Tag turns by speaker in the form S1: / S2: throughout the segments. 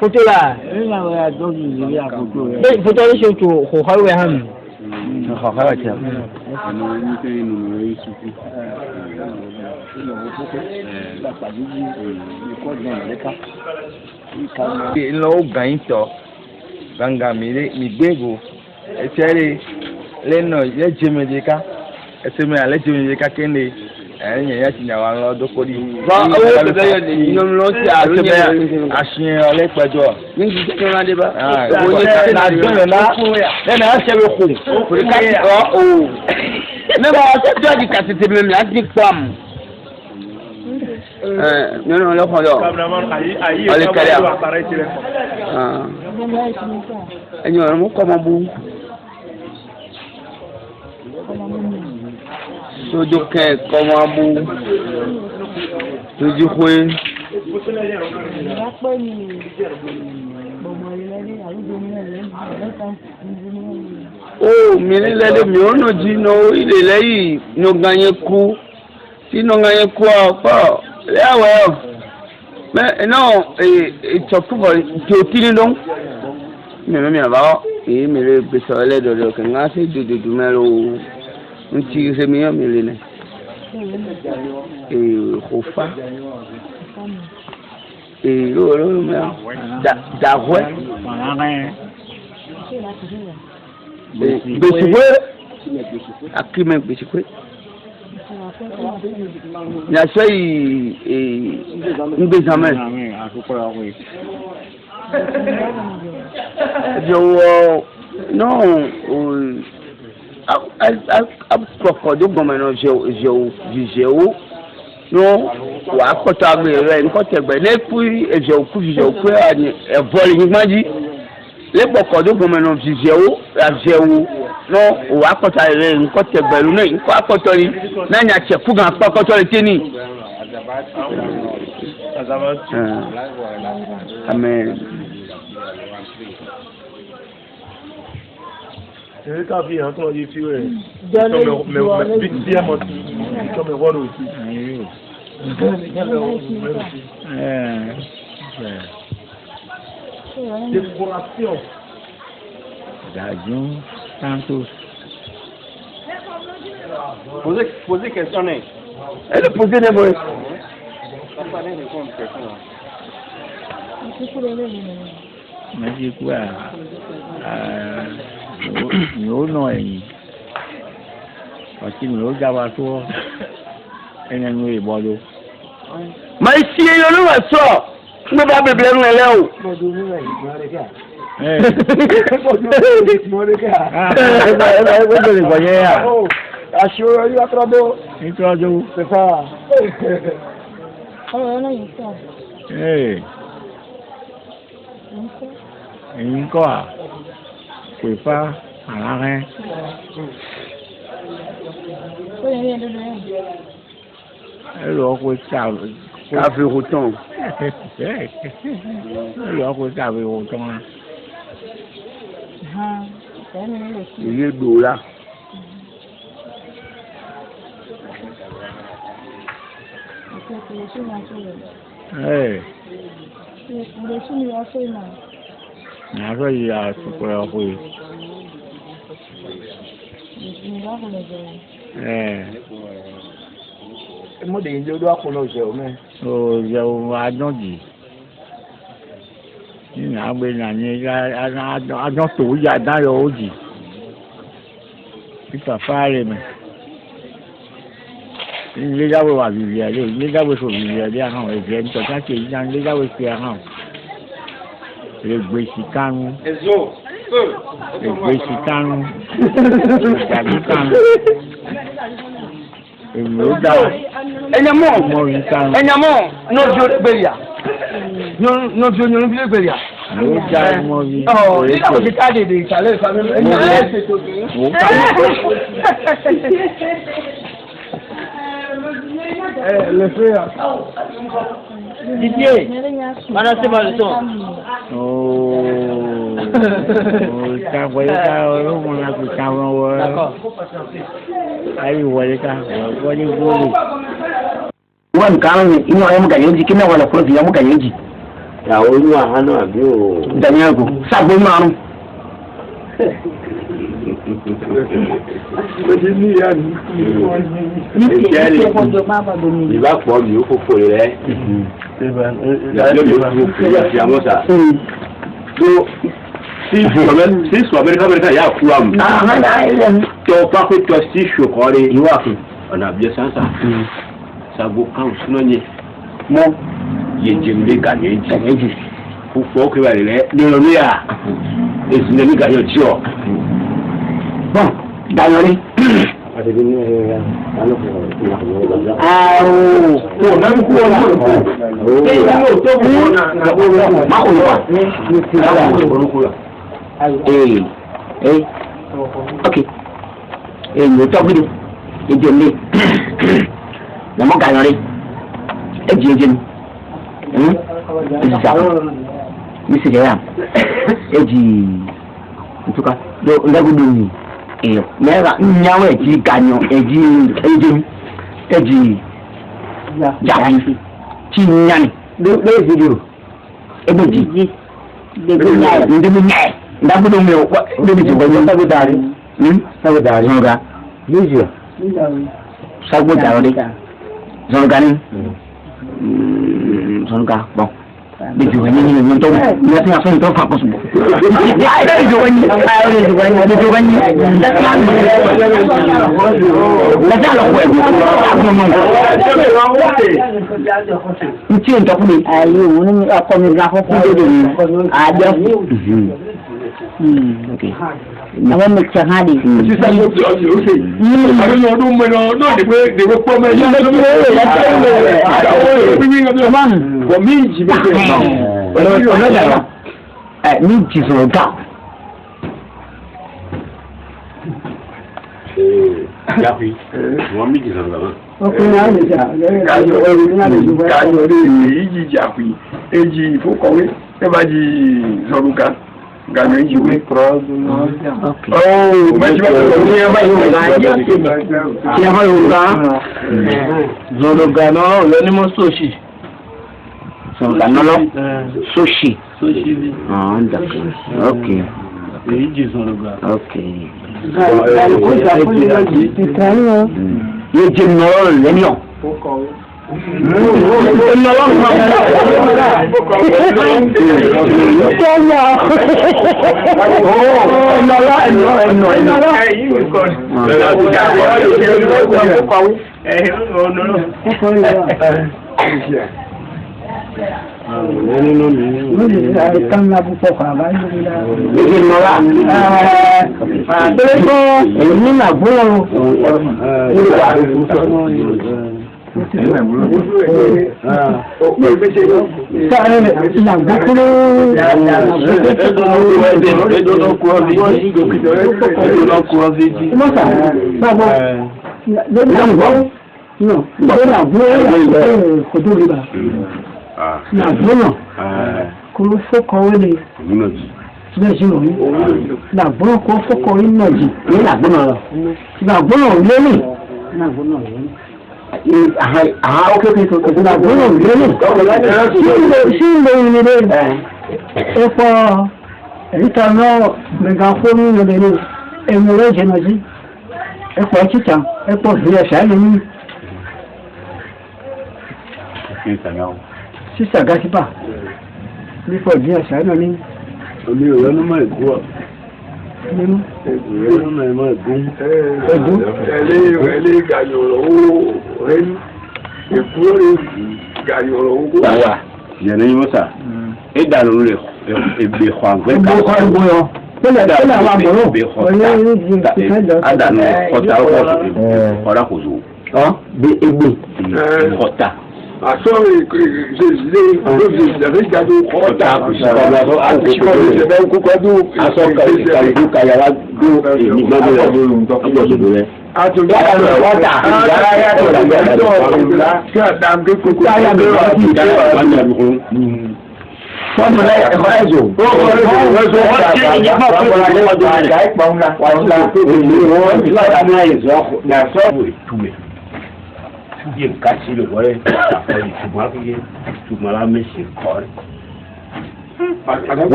S1: Photo là. Photo là sur tout.
S2: Oh, milele mi ono jino ile lei no ganye ku. Ti no ganye ku apa. Lewa. Mais non, chokubo jotini long. Me ba. Me le besole do ke ngase du melo. Nti se mi amele ne. Khofa. Lo me. Da ouais. Besikwe akime besikwe ya sei ngezame yo no a prokodo gomeno je no wa kota gbe re nko tegbe le pu eje oku ani e voli ngmaji le prokodo gomeno ajewo no wa kota re nko tegbe lu no nko akoto ni na nya chefu gan akoto le teni amen.
S3: C'est ta vie, hein, toi, tu es. Mais bien, moi, comme un roi aussi. Décoration.
S4: D'avion, tantôt.
S1: Posez question, né?
S2: Elle posait des mots.
S4: Mais c'est quoi? Nous non ẹ̀yìn ọtí mi ó jábá tó ẹni ẹnu ìbọdọ.
S2: mà á sí eyín olúwa sọ ní bá bèbè ẹnu ẹ lẹ́wọ̀.
S4: Ẹgbẹ́ lè gbọ́ yẹ́ yà.
S1: Aṣọ yóò atúrọ́dọ́.
S4: Nítorí
S1: Pẹ̀fà.
S4: ẹ̀yin kọ́ à pè fá àlàrẹ́. Ẹ lọ kó
S2: káfí rotán.
S4: ẹ lọ kó káfí rotán.
S2: Ìyé gbòòrà.
S4: Nàárọ̀ yìí àtúkọ̀ ọ̀pọ̀ yìí.
S1: Mo de yin do akun lo je o me.
S4: O je o adonji. Ni na gbe na ni adon to ya dayo oji. Pita fare me. Ni le wa bibi ale, ni dawo so bibi ale han e je nto ta ke ina le dawo se han. Le gbe sikanu.
S1: Ezo.
S4: Le gbe sikanu. Tàbí kan. Èmi ó dá.
S2: Enyamo no jo beria. No jo nyo bi beria.
S4: Ó já mo bi.
S2: Oh, ni ka ti ka de challenge family.
S4: Mo ka.
S1: Le frère. Didier. Mana se ba so.
S4: Oh. Ta voye ka o mo na ku ta won wo.
S1: D'accord.
S4: Ai voye ka. Voye gole.
S2: Wan kan ino ay mo ganyeji kina wala ko ya mo ganyeji.
S5: Ya olúwa hanu àbí o.
S2: Danyago. Sagbo marun.
S5: Ìbá pọ̀ mi ó fòfò rẹ̀. Ìyàlẹ́ mi ó fòfò rẹ̀ àti àmọ́ta. Si sọ Amẹ́ríkà yà kú àmì. Tọ́ pápẹ́ tọ́ sí ṣòkọ́rẹ́ ìwà fún ọ̀nà àbíyẹ sáńsà. Sagbo kan súná yẹ.
S2: Mọ́.
S5: Yẹjẹmílẹ̀ gànyẹ́jì. Fúfú ọkọ̀ ìwà rẹ̀ lọ́rọ̀ ní à. Èsì ní ẹ̀mí gànyẹ́ ọ̀tí ọ̀.
S2: Bon, Dayori. Ok. Èyí tó gbé ìdílé. Lọ́mọ Dayori. Èjì èjì ni. Misiriam. Eji. Ntuka. Ndagudumi. Mera nyawe eji ganyo eji jabi. Chinyani. Do video. Ebeji. Ndemi ndagudumi o ndemi jibo sabudari. Sabudari. Zonga. Video. Sabudari. Zonga ni. Zonga. Bon. Di juga ni untuk nanti apa itu fokus bu. Di juga ni. Nanti kalau kau itu untuk ni. Ayu, ni apa ni nak fokus ni? Ada. Okay. Nama macam hadi.
S3: Ada orang mana? Dia pemain. Miji zoga.
S5: Jafi, miji zoga.
S1: Kayo ni jafi. Eji fukowe, ebaji zoruka. Gano eji we cross. Oh, mas
S3: Zoruka no, leni mo sushi.
S2: Songanolo sushi.
S3: Sushi.
S2: Ah, d'accord. OK.
S3: Eji zoruka.
S2: OK. Ye jenoro lenio.
S6: Como focou-lhe? Na boa, como focou-lhe? Na boa, na boa, ele. Na boa,
S2: OK, OK.
S6: na boa, ele. Sim, ele. É para ele tá no megafone dele. É mulher genozi. É para tita, é para viajar ele. Si ça gâte pas. Il faut bien ça, non?
S1: Omi o lanu ma ego.
S6: Nínú.
S1: Lanu ma ego. Ele gayoro o ren. Ekure gayoro o.
S5: Sawa. Yene yosa. E dalu le ebe khwan gbe ka.
S6: Boyo. Tẹ́lẹ̀ àwọn àgbọ̀rọ̀.
S5: Adanu kota o ora kozo.
S2: Be egbe.
S5: Kota.
S1: Aso je j'avais gardé kota.
S5: Aso ka kaya do ni gbogbo le.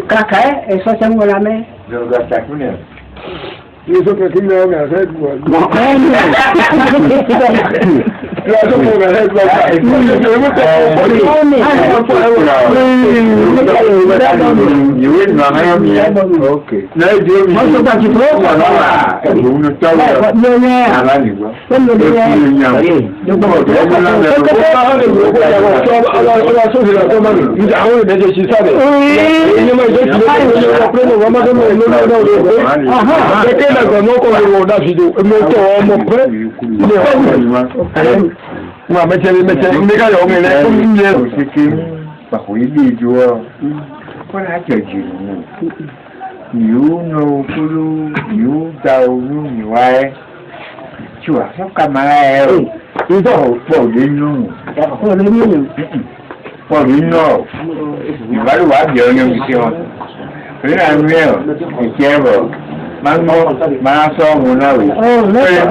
S6: Kaka et ça c'est moi la main.
S1: Je regarde ça tout net. Les autres qui n'ont rien fait, moi. Moi, mettez les gars, on met les parce qu'il dit, tu vois, voilà, tu dis, you know, you down, you are, tu vois, son camarade, ils ont pas de nous, pas de nous, il va le voir bien, il y a rien, il y a rien, máa sọ ọmọ náà rẹ̀.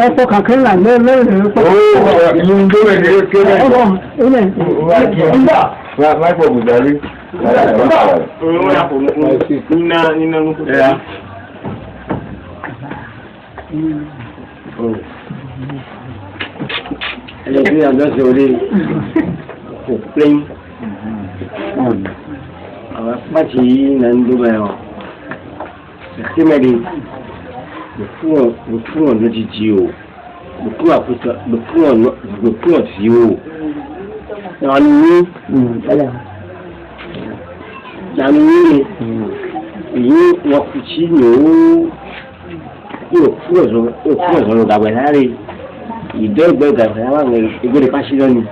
S6: Ẹ̀fọ́ kankan là lẹ́rẹ̀
S1: ìlú ń dóòrè ní kéde. Máìpọ̀ Bùdárí.
S5: Ẹlẹ́gbẹ́ àjọṣe orí òpin àwọn pàtí yìí nà ń dúbẹ̀ ọ̀. Ẹ̀kímẹ́lì le fún ọ̀nà jíjí o, le fún ọ̀tí o. Nàánú èyí wọn kù tí ní ó fún ọ̀sán lọ gàgbẹ̀ láre ìdẹ́gbẹ̀ gàgbẹ̀ láwọn ìgbèrè pàṣẹ lọ́nà.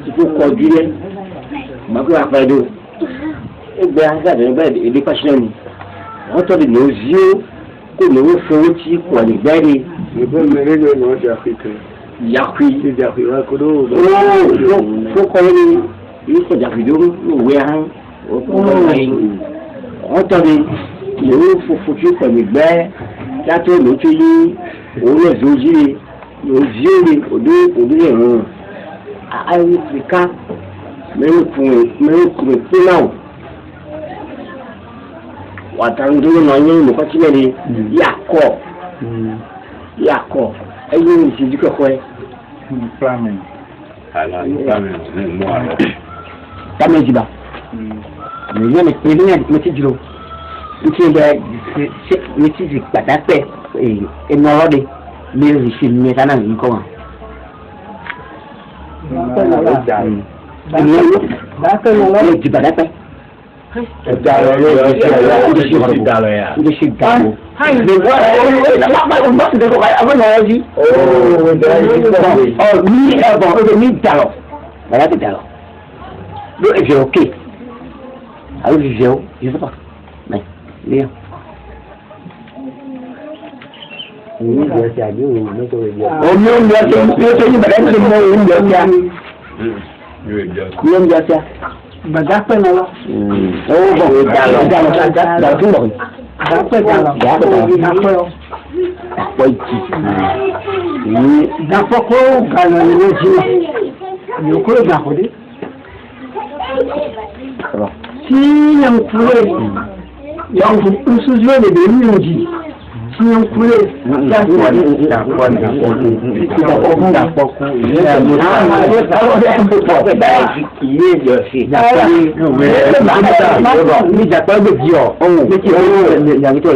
S5: Tí kò kọjú lẹ́, màkúrò àpẹẹdò, ẹgbẹ́ àgbàdo bẹ́ẹ̀ èdè pàṣẹ lọ́nà. Wọ́n tọ́ di ní ozi ó kò ní ó fowó tí kò ní gbẹ́rẹ́.
S1: Ìbọn mẹ́rin ló ní wọ́n ti àfikún.
S5: Yàkú.
S1: Ìdí àfihàn kò ló
S5: rò. Ó kọ́ ní ìlú kọjá fìdó òwe ahọ́n. Wọ́n tọ́ di ní ó fòfò tí kò ní gbẹ́ yàtọ̀ lótú yí òun náà zòjì rẹ̀ ozi ó rẹ̀ òdó rẹ̀ rùn. Ayé ti ká mẹ́rin kùnrin pín náà. Watanduru na yeye ni kwa chile yako ayo ni sijika kwa
S1: planning ala planning mo ala
S6: kama jiba ni yeye ni metijiro ntiende metiji padape enorode ni risi ni sana nko wa ni jibadape Dalo ya. Udah sih dalo. Hai, apa lagi? Ini dalo. Berarti dalo. Lu oke. Harus jauh, itu apa? Nih, lihat. Ini biasa aja, ini tuh dia. Oh, ini biasa ini badan semua ini biasa. Ini biasa. Berapa nama? Oh, dah tunggu. Berapa kau kalau ini sih? Yo kau dah kau deh. Si yang kulit, yang usus juga ni dia si yang kulit, dah kuat. Ni jatuh begitu. Yang itu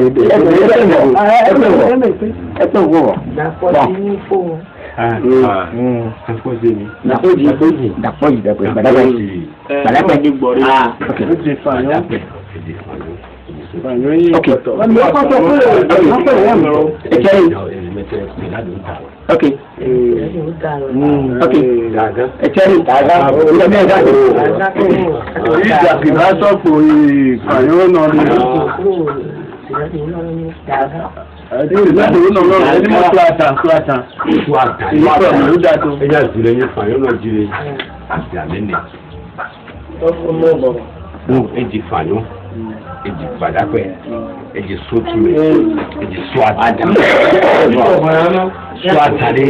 S7: eji badakwe eji sotu eji swat swatale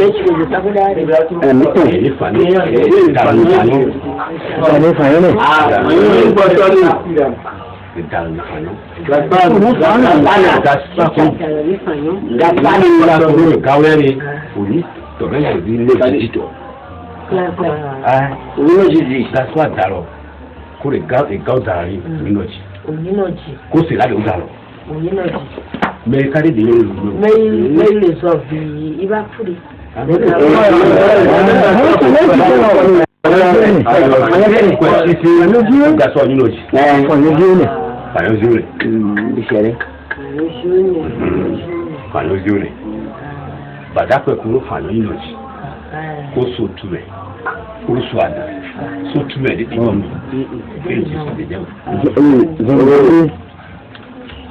S7: kó sì láti ọjà lọ. mẹ kárí de yẹn lò.
S8: mẹ lè sọ fi ibà fúri.
S7: gasọ nínú ọjì. fàyọsíwòlè bàdàpẹ̀ kúrò fàyọ nínú ọjì kó so tu rẹ̀ kó so àdá so tu rẹ̀ ní ìgbọ̀n mi bẹ́ẹ̀ jésù lè jẹun.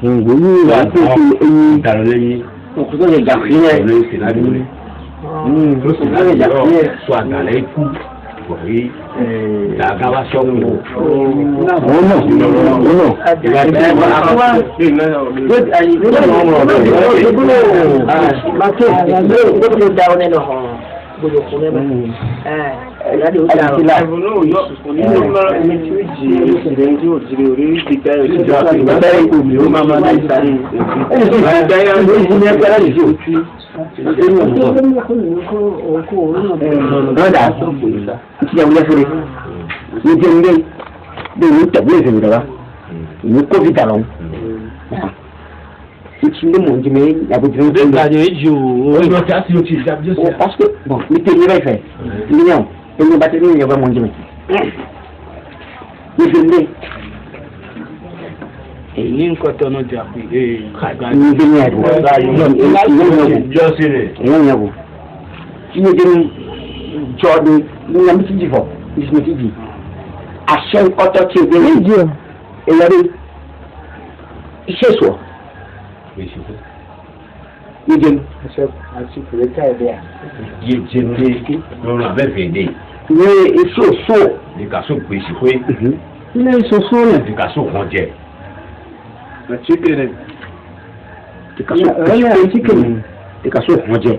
S5: Ngoni wa
S7: àwọn dàrú lẹ́yìn.
S5: ko so ja fi ne.
S7: lẹ́yìn sí láti wọlé. ló sì láti jà so àdá lẹ́yìn kú wọ̀nyí dàgá wa sọ́kù.
S5: Ìtúndé mò ń jí mi yàgòjì ń bẹ.
S3: Ìgbàdì èjì o. Ìgbà tí a ti o ti ìjà bí ó ṣe.
S5: Parce que bon mi tẹ ní bẹ́ẹ̀ fẹ́ mílíọ̀nù ẹni bá tẹ ní ìyẹn bá mò ń jí mi. Ìtúndé.
S3: Èyí ń kọ́tọ̀ náà jà pé.
S5: Ìyẹn ní ẹ̀bùn.
S7: Jọ́ sí rẹ̀.
S5: Ìyẹn ní ẹ̀bùn. Ìyẹn ní jọ́ọ̀dún ní ẹ̀mí ti jì fọ̀ ìsinmi ti jì. Àṣẹ ọ̀tọ̀ tí o gbé ní ìjì ọ̀ ìyẹn iṣẹ́ sọ̀. Yéjẹun.
S1: Àti kìrìkà ẹ̀dẹ̀ à.
S7: Yéjẹun dé lọ́rùn abẹ́fẹ́ dé.
S5: Ní èso so.
S7: Ní ká so gbèsè pé.
S5: Ní èso so rẹ̀.
S7: Ní ká so kàn jẹ.
S1: Àti kìrì.
S5: Ní ká so gbèsè pé. Ní ká so kàn jẹ.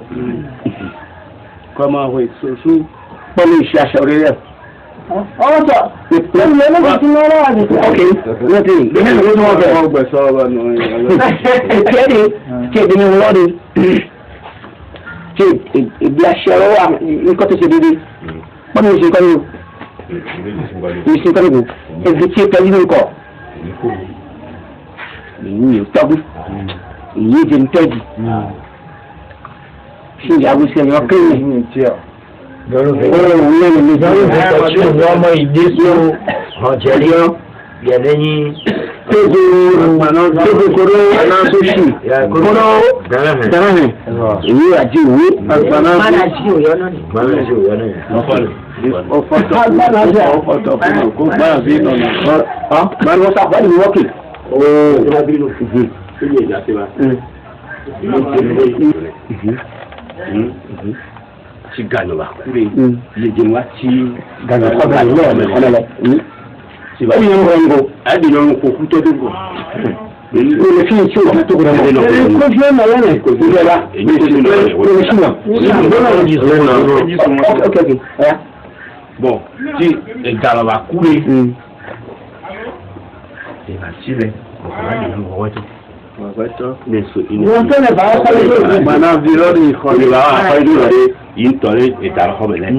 S1: Kọ́ máa wọ èso so.
S5: Pọ́nmi ìṣe aṣọ rẹ̀ rẹ̀. Ọ̀tọ̀. Lẹ́yìn lọ́wọ́ ti lọ́wọ́ àti. Ok. Wọ́n ti gbé ní ìwé tí wọ́n fẹ́.
S1: Wọ́n gbẹ̀sọ̀ ọba nù.
S5: Kéde kéde ní wọ́n di. Ṣé ìgbé aṣọ wa nǹkan tó ṣe dédé? Bọ́lá ìṣe kọ́ ni o. Ìṣe kọ́ ni o. Èdè tí o tẹ́jú ní kọ́. Èyí yóò tọ́gù. Èyí èdè ń tẹ́jú. Ṣé ìyàwó ṣe ẹ̀yọ́ kéwì?
S4: ọmọ ìdésù ọ̀jẹ̀lẹ́ yẹ̀lẹ́yìn
S5: tóbi koro anáṣọ́sì koro dáhùn èyí àti ìwé
S8: Mánàjí òyọ́ náà.
S1: Ọ̀fọ̀tọ̀ fún kó gbára bí ìnànà.
S5: Máa ní wọ́n sábà ní wọ́kì.
S7: Ti gànà wa kúrè lè jẹun wá tí
S5: gànà kọ́ba lọ́ọ̀lẹ̀.
S7: Ó yẹ ń rọrùn kó àdì lọ́rùn kó kú tọ́jú kó.
S5: Ó lè fi ìṣó òkú tó kúrò náà. Kó fi ẹ̀ náà lẹ́nà kò sí lẹ́la.
S7: Èyí tó ti lọ rẹ̀
S5: Ó lè ṣùgbọ́n. Ok.
S7: Bon, tí gànà wa kúrè. Ìgbà sílẹ̀ ọ̀pọ̀ láti lọ́rùn ọwọ́ tó.
S5: Wọ́n tẹ́lẹ̀ bá wọ́n sáré lórí.
S1: Màná bí lọ́dún ìkọ́ni
S7: Ìgbà wà fọ́ ìlú rẹ̀ yìí ń tọ́lé ìdàrọ́kọ́ bẹ̀lẹ́.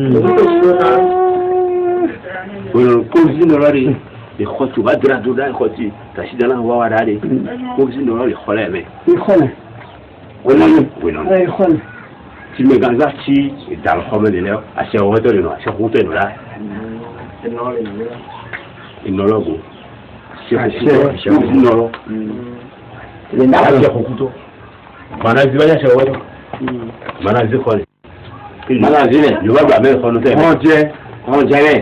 S7: Kó sí lọ́rọ́ rẹ̀ ìkọ́ tó bá dúrà tó dá ìkọ́ tí tàṣí dáná wá wá dáadé. Kó sí lọ́rọ́ rẹ̀ kọ́lẹ̀ mẹ́.
S5: Ìkọ́lẹ̀. Ìkọ́lẹ̀.
S7: Tí mi ganza tí ìdàrọ́kọ́ bẹ̀lẹ́ lẹ́ àṣẹ ọwọ́ tó nínú àṣẹ kú tó nínú rà. Ìnọ́lọ́gùn. Àṣẹ kú nọ́rọ́. Àṣẹ kú tó. Màná zi bá yàṣẹ ọwọ́ tó. Màná zi kọ́ni. Màná zi rẹ̀ Yorùbá gbà mẹ́rin kọ́nu tẹ́. Wọ́n jẹ́ rẹ̀.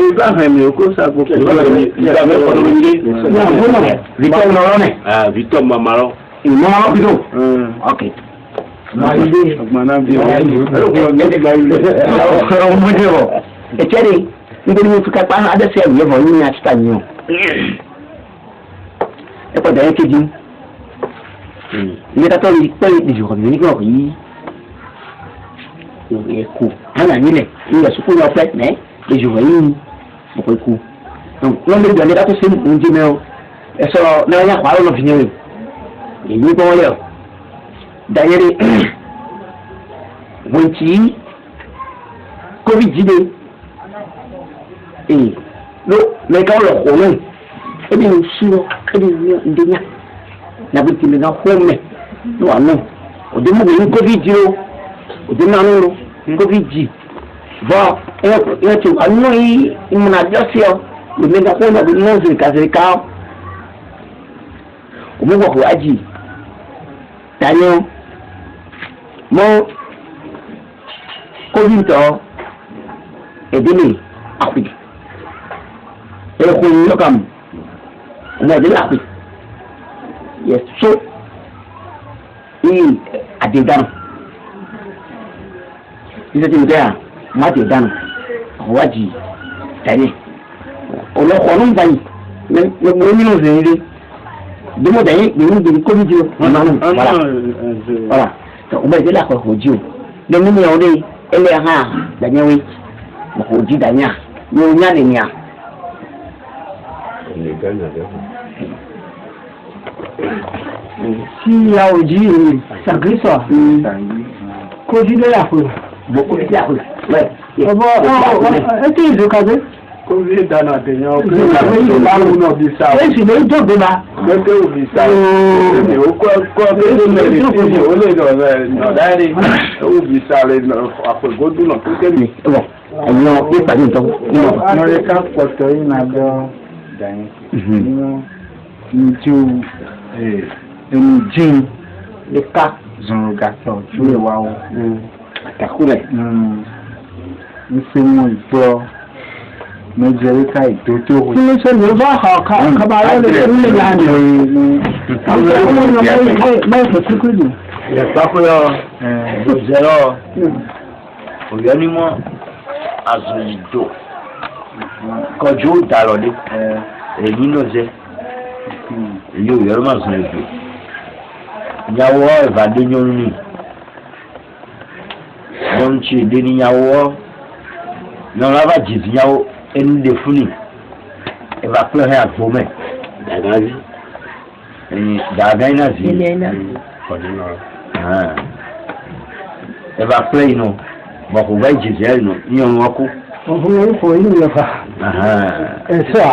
S1: Ìgbà fẹ̀mí okó sàgbó.
S7: Ìgbà mẹ́rin kọ́nu wílé.
S5: Victor nọrọ nẹ.
S7: Victor Mamarọ.
S5: Ìmọ̀ bídò. Ok.
S1: Màná bí
S5: ọmọdé wọ. Ẹ̀kẹ́rẹ́ nítorí mo fi kápá adẹ́sẹ̀ ẹ̀yẹ bọ̀ nínú àtìkà yìí o. ẹ pọ̀ dẹ́yẹ kejì ilé tátọ́ yìí pẹ́ ìdìjọ́ kọ̀ọ̀bì ní kíkọ̀ yìí ẹ̀kọ́ hánà nílẹ̀ ilẹ̀ sùkú lọ pẹ́ mẹ́ ìdìjọ́ yìí ọ̀pọ̀ ẹ̀kọ́ wọ́n lé ìgbà ní tátọ́ sí oúnjẹ mẹ́ o ẹ̀sọ́ náà yà pàrọ̀ lọ́ọ́ fi yẹn o èyí gbọ́ wọlé o dayere wọ́n ti covid jíde ló mẹ́ka ọ̀rọ̀ kọ̀ náà ebi ní sùúrù ebi ní ndénya nàbí tìmí náà kó mẹ́ ní wà náà òde mú wọ́n ní covid jí o òde náà nínú covid jí bọ́ ẹ ti wà nínú yìí ìmúna àjọsí ọ lòmí náà kó náà bí náà sèrìkà ọ òmùgbọ̀ kò wájì daniel mọ covid tọ ẹdínlẹ àpè ẹkọ yìí lọkàmù ọmọ ẹdínlẹ àpè yẹ so ní àdédánù iṣẹ́ tí mo tẹ́ à má àdédánù ọ̀wájì daniel ọlọ́kọ̀ ọ̀nà ń báyìí mo ní nínú ìrìn rí demo daye gbẹ̀rún gbẹ̀rún covid o voilà ọmọ ìdílé àkọ́kọ́ ojú o lẹ́nu ní ọ̀rẹ́ ẹlẹ́ hàn danyẹ́wé mọ̀kọ́ ojú danyà ní oní àlẹ́yà.
S6: sí ìyá òjì rẹ̀ ṣàgrísọ̀ kojú lẹ́yà fún
S5: boko ti àpò
S6: ọ̀bọ̀ ẹ tí ìdókàdé.
S1: Covid dana àtẹ̀yàn ọkùnrin ìlànà náà bí sáà.
S6: Èsì ló ń jògbé ma.
S1: Gbẹ́gbẹ́ òbí sáà. Èmi ò kọ́ kéde mẹ́rin tí mi ò lè dọ̀rẹ́ ọ̀dáyẹ̀rẹ́ òbí sáà rẹ̀ àpègódù náà tó kéde.
S5: Ẹ̀yin ọ̀ pé pàdé ìtọ́.
S1: Lọ́rẹ́ ká pọ̀tọ́ yìí náà lọ dàní. Ní tí o ẹnu jíìn lè ká zọ̀rọ̀ gàtọ̀ tí ó wà wọ́n.
S5: Àtàkùrẹ̀.
S1: Ń fi wọn ìgbọ́. Mẹ́jẹ̀ríkà ìtótó
S6: kí ló ṣe lè bá àkàbàrà lè rí lè lánà àwọn ọmọ mẹ́fẹ̀ síkúrì
S7: ìyẹ̀pákúyọ̀ òjẹ̀rọ̀ òyẹ́nímọ̀ àzùnìdò kọjú ìdàrọ̀lé èyí náà jẹ́ èyí òyẹ́rọ̀ máa sùn èdè ìyàwó ìbàdí ní orin wọ́n ń ṣe èdè níyàwó náà bá jìdí ìyàwó ẹni lè fún ni ẹ̀bà pẹ́ ẹ̀ àgbọ̀mẹ̀ dàgáyé dàgáyé náà sí ẹ̀bà pẹ́ inú bọ̀kù bá ìjìdí ẹ̀ nù ní ọmọ ọkú.
S6: ọ̀hún orúkọ yìí ló fà ẹ̀sọ́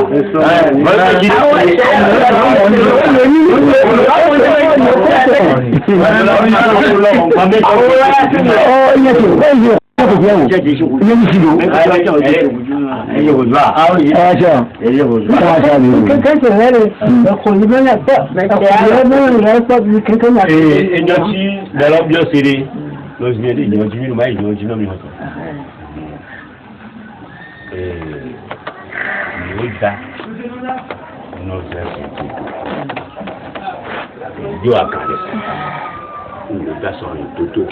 S7: yóò àkàlẹ̀ ìlú dasọ̀rọ̀ ìtótó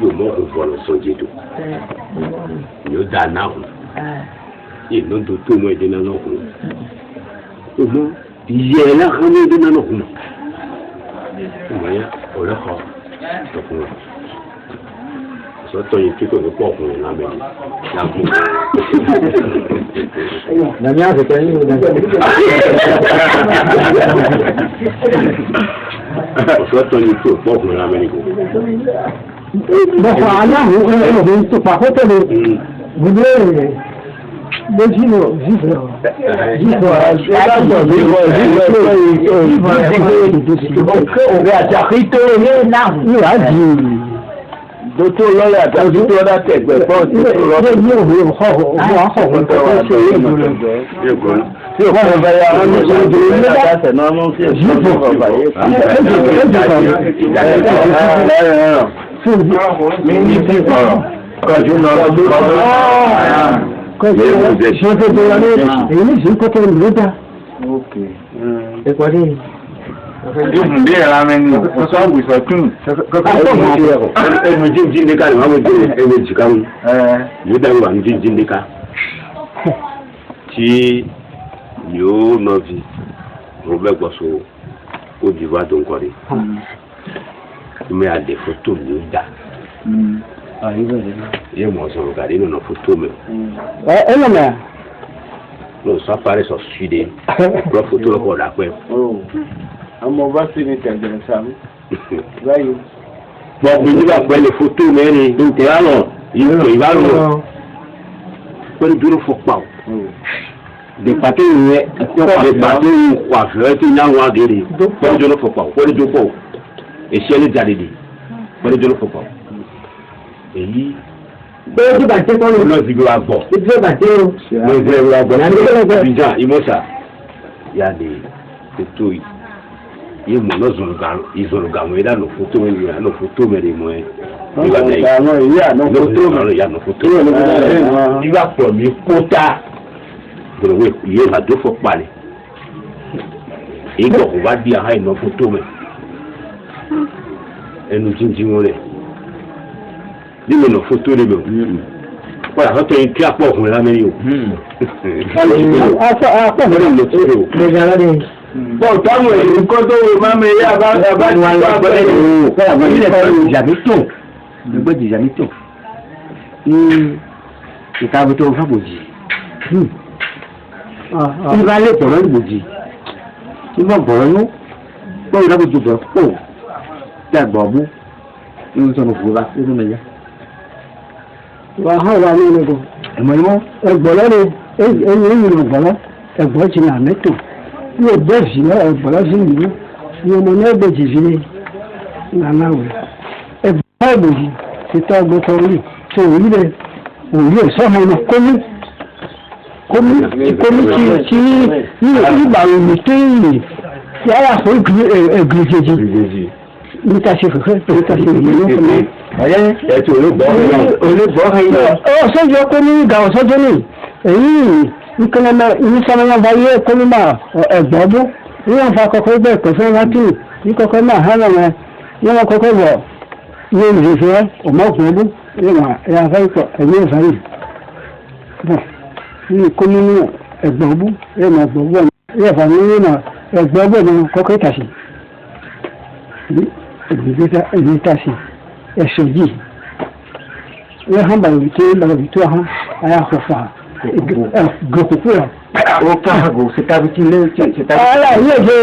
S7: yóò mọ̀ kó bọ̀lọ̀ sọ́jẹ́ tó yóò dá náà hù ìlú tó tó mọ̀ ìdí náà hù yóò mọ̀ ìyẹ́ ẹ̀ náà hàn ní ìdí náà hù ìmọ̀ yẹn ọ̀rẹ́ kọ́ ọkùnrin sọ́tọ̀ yìí kíkọ̀ ní pọ̀ ọkùnrin lábẹ́ni láàbù.
S5: Nàmí àtẹ̀tẹ̀ yìí ló dàgbà.
S7: Sọ́tọ̀ yìí tó pọ̀ ọkùnrin lábẹ́ni kò.
S6: bọ̀fọ̀ aláhùn ẹ̀rọ̀bìn tó pàkótó lè gbogbo èrè lójú lọ jífẹ̀
S5: Òwe àti àkító ní ìwádìí.
S1: Dótó lọ́lẹ̀ àtàkì tó ọ̀dà tẹ̀gbẹ̀ fún ọ̀sẹ̀ tó rọ́ọ̀tì.
S6: Ní òwe ọ̀hún tó ṣe é ìgbòrò.
S1: Tí o kọ́ ọ̀bẹ ya wọ́n ní ojú ilé àtàṣẹ náà mú sí èso tó kọ̀ bàyẹ̀ fún mi ní sí ọ̀rọ̀ kọjú lọ lọ́dún
S6: Kọ́sí ṣe é tó wọlé èyí ní ìṣẹ́ kọ́tọ́ ìlú dá. Ìpàdé
S1: Ìbùn bí ẹ̀rọ amẹ́ni ọ̀sán àgbèsọ̀ tún.
S7: Ẹnu jíjí ká ni wọ́n wọ́n jẹ́ ẹnu jìká wọn. Yóò dáhùn wà ní jíjí ká. Tí yóò nọ fi Robert Bosso, Côte d'Ivoire, donc, mais à des photos de l'Uda. Il y a moi, on regarde nos photos, mais. Non, ça paraît sur Sud. La photo, le rôle après.
S1: Oh, à mon bas, c'est intéressant.
S7: Bon, il va prendre les photos, mais il va alors. Il va alors. Pour le bureau, faut pas. Des papiers, des papiers, coiffeurs, qui n'ont pas de pour le bureau, faut pas. Pour le bureau, et si elle est allée dire, pour le bureau, faut pas. Et lui, il va bon. Il y a des photos. Ils ont le gamin là, nos photos, mais les moyens. Il y a nos photos. Il va prendre le quota. Il va deux fois parler. Et on va dire à nos photos, mais. Et nous disons, dis-moi nos photos, les mêmes. Voilà, quand tu as une clap pour la main. Bon, tant que le côté où maman est j'avais tout. Le bois dit j'avais tout. Il t'a vu tout, il va aller pour le bougie. Il va pour nous. Bon, il a vu tout. Oh, c'est bon. Nous sommes au pouvoir, c'est le meilleur.
S6: Wahala ni nego. Egbola ni egbola. Egbola ti na meto. Ni beji na egbola ti ni. Ni mo na beji ni. Na nawe. Egbola beji ti ta gbo ko ri. So ri le. O ri so ha no komi ti ni ba mi ti ya ya so egbeji. Ni ta se fe
S7: ẹ̀tù olóògbọ́
S6: ọ̀sọ́jọ́ pé ní ìgbà ọ̀sọ́jọ́ ní èyí ìkànnà báyé kọ́lùmà ẹ̀gbọ́gbó ní wọ́n fa kọ́kọ́ bẹ́ẹ̀ pẹ̀fẹ́ láti ní kọ́kọ́ náà hánà wọn ní wọ́n kọ́kọ́ bọ̀ ní ìrìnfẹ́ ọmọkùnrin níwọ̀n ẹ̀yàfẹ́ ìpọ̀ ẹ̀mí ìfàyè bọ̀ ní kọ́lùmù ẹ̀gbọ́gbó ẹ̀mọ̀ ẹ̀gbọ́gbó ẹ̀fà ní ẹ̀gbọ́gbó ní kọ́kọ́ ìtàṣì ìtàṣì ẹ̀sọ̀ yìí wọ́n hàn bàrọ̀ wìtó hàn ayáhọ̀fà gòkòkò rẹ̀.
S1: Ó káàgò sítábí tí ilé sítábí.
S6: Ara ilé ẹgbẹ́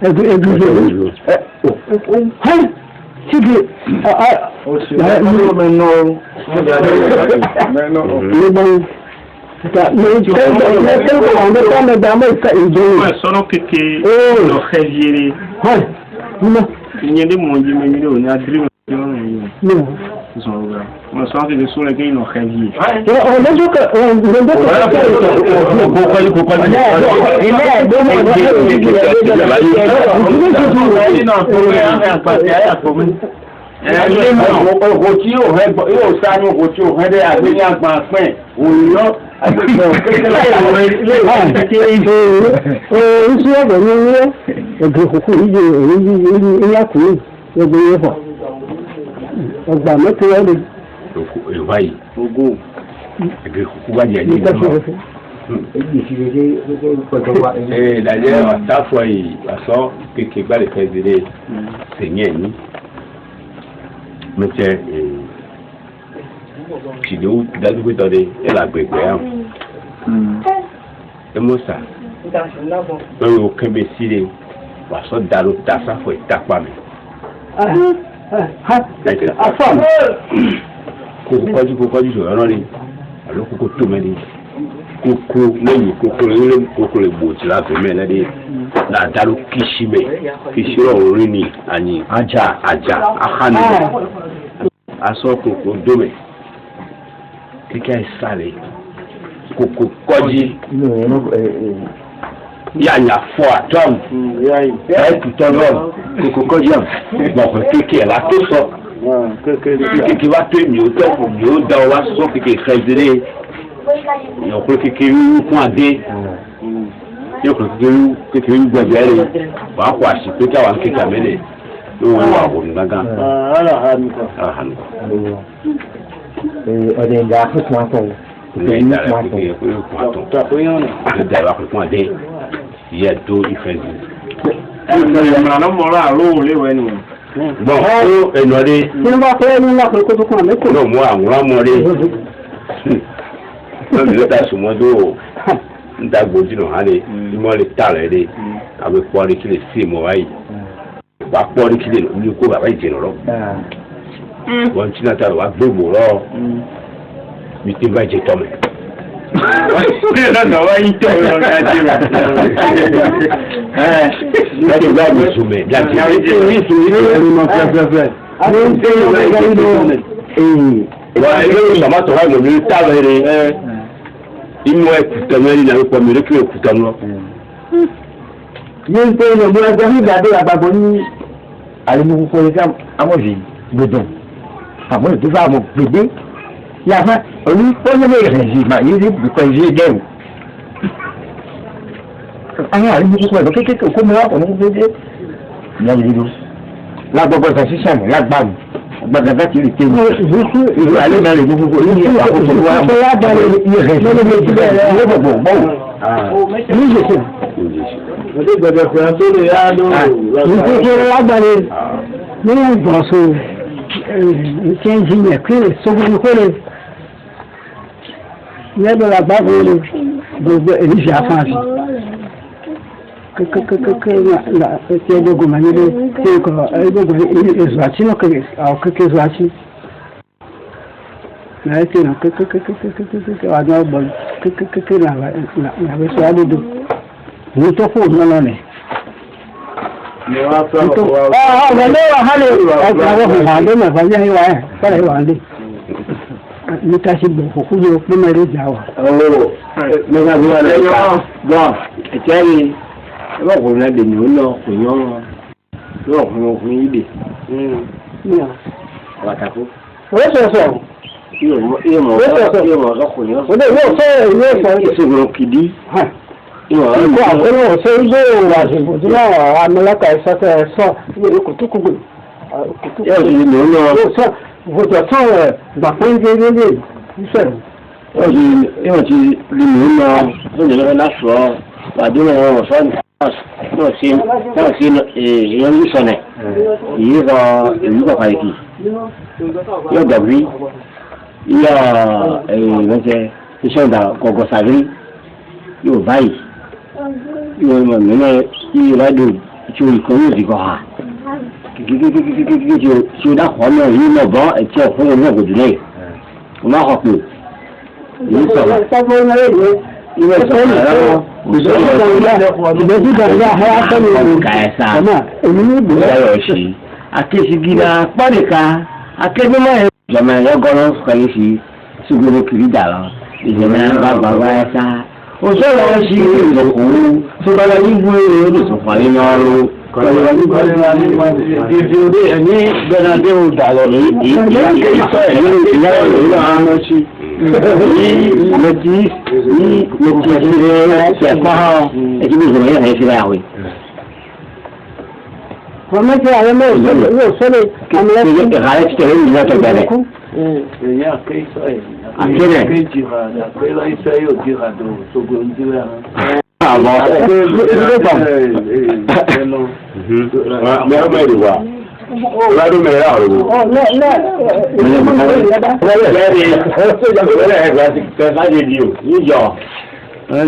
S6: ẹgbẹ́ hàn síbi
S3: Sọ́nà kékeré lọ́kẹ́ yẹrẹ. Nyende mon Dieu, mais il y a dream. Non. Moi, ça fait des sons qui n'ont rien dit.
S6: On a dit que ọgbà mẹ́tò rẹ̀ lè.
S7: Yorùbá yìí ẹgbẹ́ kúkú bá jẹ́ ní ìlú. Ìdájẹ́ àtàfọ̀ yìí àsọ kéèké gbàlẹ̀ fẹ́ zèrè sèyìn ẹ̀yìn. Mẹ́tẹ́ kìdó dájú pé tọ́de ẹ̀ làgbègbè yà. Ẹ mọ̀ sà lórí òkèbè sílẹ̀ wàsó dàrú dàsáfọ̀ ìtàpá mi.
S6: Afam.
S7: Kókó kọjú sọ̀rọ̀ náà ni àlọ́ kókó tó mẹ́ni kókó lẹ́yìn kókó lè gbòòtì láti mẹ́rin lẹ́dí dáadáa kìsì ọ̀rìn ni àní ajá àhánì aṣọ kókó dómẹ̀ kíkẹ́ ìsàlẹ̀ kókó kọjí yàyà fọ àtọ́m ẹ̀ẹ́dùtọ́ náà kókó kọjí bọ̀kọ̀ kékeré la tó sọ. Kékeré wá tó èmi ò tẹ́kù mi ò dá ọ wá sọ kékeré xẹ́zẹ́rẹ́ yọ̀kọ́ kékeré fún adé yọ̀kọ́ kékeré gbẹ̀gbẹ̀ rẹ̀ wàá kó àṣìpé kí àwọn kékeré mẹ́lẹ̀ ló wọ́n wà wọ̀ gángan.
S5: Ọ̀dẹ̀ ìgbà fún àtọ̀.
S7: Ọ̀dẹ̀ ìgbà fún àtọ̀. Ọ̀dẹ̀ ìgbà fún adé. il y a deux différents. Bon, et nous allons. Non, moi, non, mais là, sur moi, d'eau. Ndagboji no hale mo le tale de abe kwari kile si mo wai ba kwari kile ni ko baba ije no lo won tina ta wa gbogbo ro mi ti ba je to me na wa ito no ka je la de ba mi sume la ti ni mo fe ari nte yo ga ni wa ile mama to wa mo ni tale de inú ẹ̀kúta mẹ́rin náà pọ̀ mẹ́rin kí ẹ̀kúta lọ.
S5: ní pé ilé ìgbóná jẹ́ ní ìdádé àgbàgbọ́ ní àrímú púpọ̀ ní amọ̀jì gbẹ̀dọ̀ àmọ́ ìdúfà àmọ̀ gbèdé yàtọ̀ òní pọ́nlẹ́mẹ̀ rẹ̀ yìí mà yìí bìkọ́ ìyé dẹ́rù. àwọn àrímú púpọ̀ ẹ̀dọ́ kékeré kó mọ́ ọ̀pọ̀ ní gbèdé ìyá ìlú lágbọ́gbọ́ ìsàṣíṣàn lágbàmù gbàgbà tí ìrìkè ní ìlú alẹ́ náà lè gbogbo ní àkókò wa mọ́ ní rẹ̀ ní gbogbo bọ́ọ̀ ní ìṣẹ̀ṣẹ̀ ní gbẹ̀gbẹ̀ fún tó lè yá lóòrùn ní kékeré lágbàlẹ̀ ní ìgbọ̀nsọ̀ ìkẹ́ńjì yẹn kéré sógun kéré yẹ́dọ̀ làgbàgbọ́ lè gbogbo èyí ṣe àfáàfin ke dogo mani de ke ko dogo izwachi no ke au ke izwachi na ke no ke wa no bol ke na we so adu ni to fu no ne ni wa so wa ne wa hale na wa hale na fa ya wa fa wa hale ni ta si bo ku yo pe mere jawa me ga bi wa le go e ẹgbẹ́ ọkùnrin náà dèmi ó lọ kò yán wọn lọ́wọ́ ọkùnrin yìí dè wàtàkó. wọ́n sọ̀sọ̀ yóò mọ̀ ọkùnrin ọ̀sán. ọdẹ yóò fẹ́ yóò fẹ́ ìṣòro kìdí. ìkó àkóró ọ̀sẹ̀ ilé ìwà àṣìbò tí wọ́n wà amẹ́lẹ́ka ìṣẹ́kẹ́ ẹ̀sọ́ kùtùkùgbè. yóò sì lè lò ó lọ. vòtò tán rẹ̀ gbà pé ń gbé lé ìṣẹ̀. yóò ti lè lò ó lọ lóde lọ́wọ́ láṣọ pàdé wọn ọ̀sán náà sí èèyàn ní sọ̀nẹ̀ èyí rọ èyí kọ̀ pàdékì yóò dàbí yóò ìrànṣẹ́ iṣẹ́ ìdá gọ̀gọ̀ sàrí yóò báyìí yóò mọ̀ mìíràn yóò ládùn tí o ìkan yóò dìgọ̀ ha kíkíkíkíkíkí tí o dákọ̀ náà yóò mọ̀ bọ́ ẹ̀tí ọ̀fún wọn náà kò dùn lẹ́yìn o máa kọ̀ pé èyí sọ̀rọ̀ ìwé sọ̀rọ̀ akesigira kpọdika akedema ìjọba ẹgọrọ kọyí sí ṣùgbọ́n kiri dàrọ ìjọba bàbá ẹ̀sà òṣèlú ọ̀sì ìlòkùn tó bára yíbu olùsọ̀fà nínú ọrọ̀ kọ̀ọ̀lọ́ ìdí orí ẹ̀mí gbẹ́nadé ò dàrọ̀ Formati a yamma yóò sọ́lẹ̀ àmìlẹ́sìn ìhàlẹ́ ti tẹ̀lé ìlú ọ̀tọ̀ bẹ̀rẹ̀. Èyí àkéjì àkéjì iṣẹ́ yóò jí àdó ṣogbó ń jí rẹ̀. Àbọ̀ mẹ́rọ mẹ́rin wà. Ládùn mẹ́rin àrùn.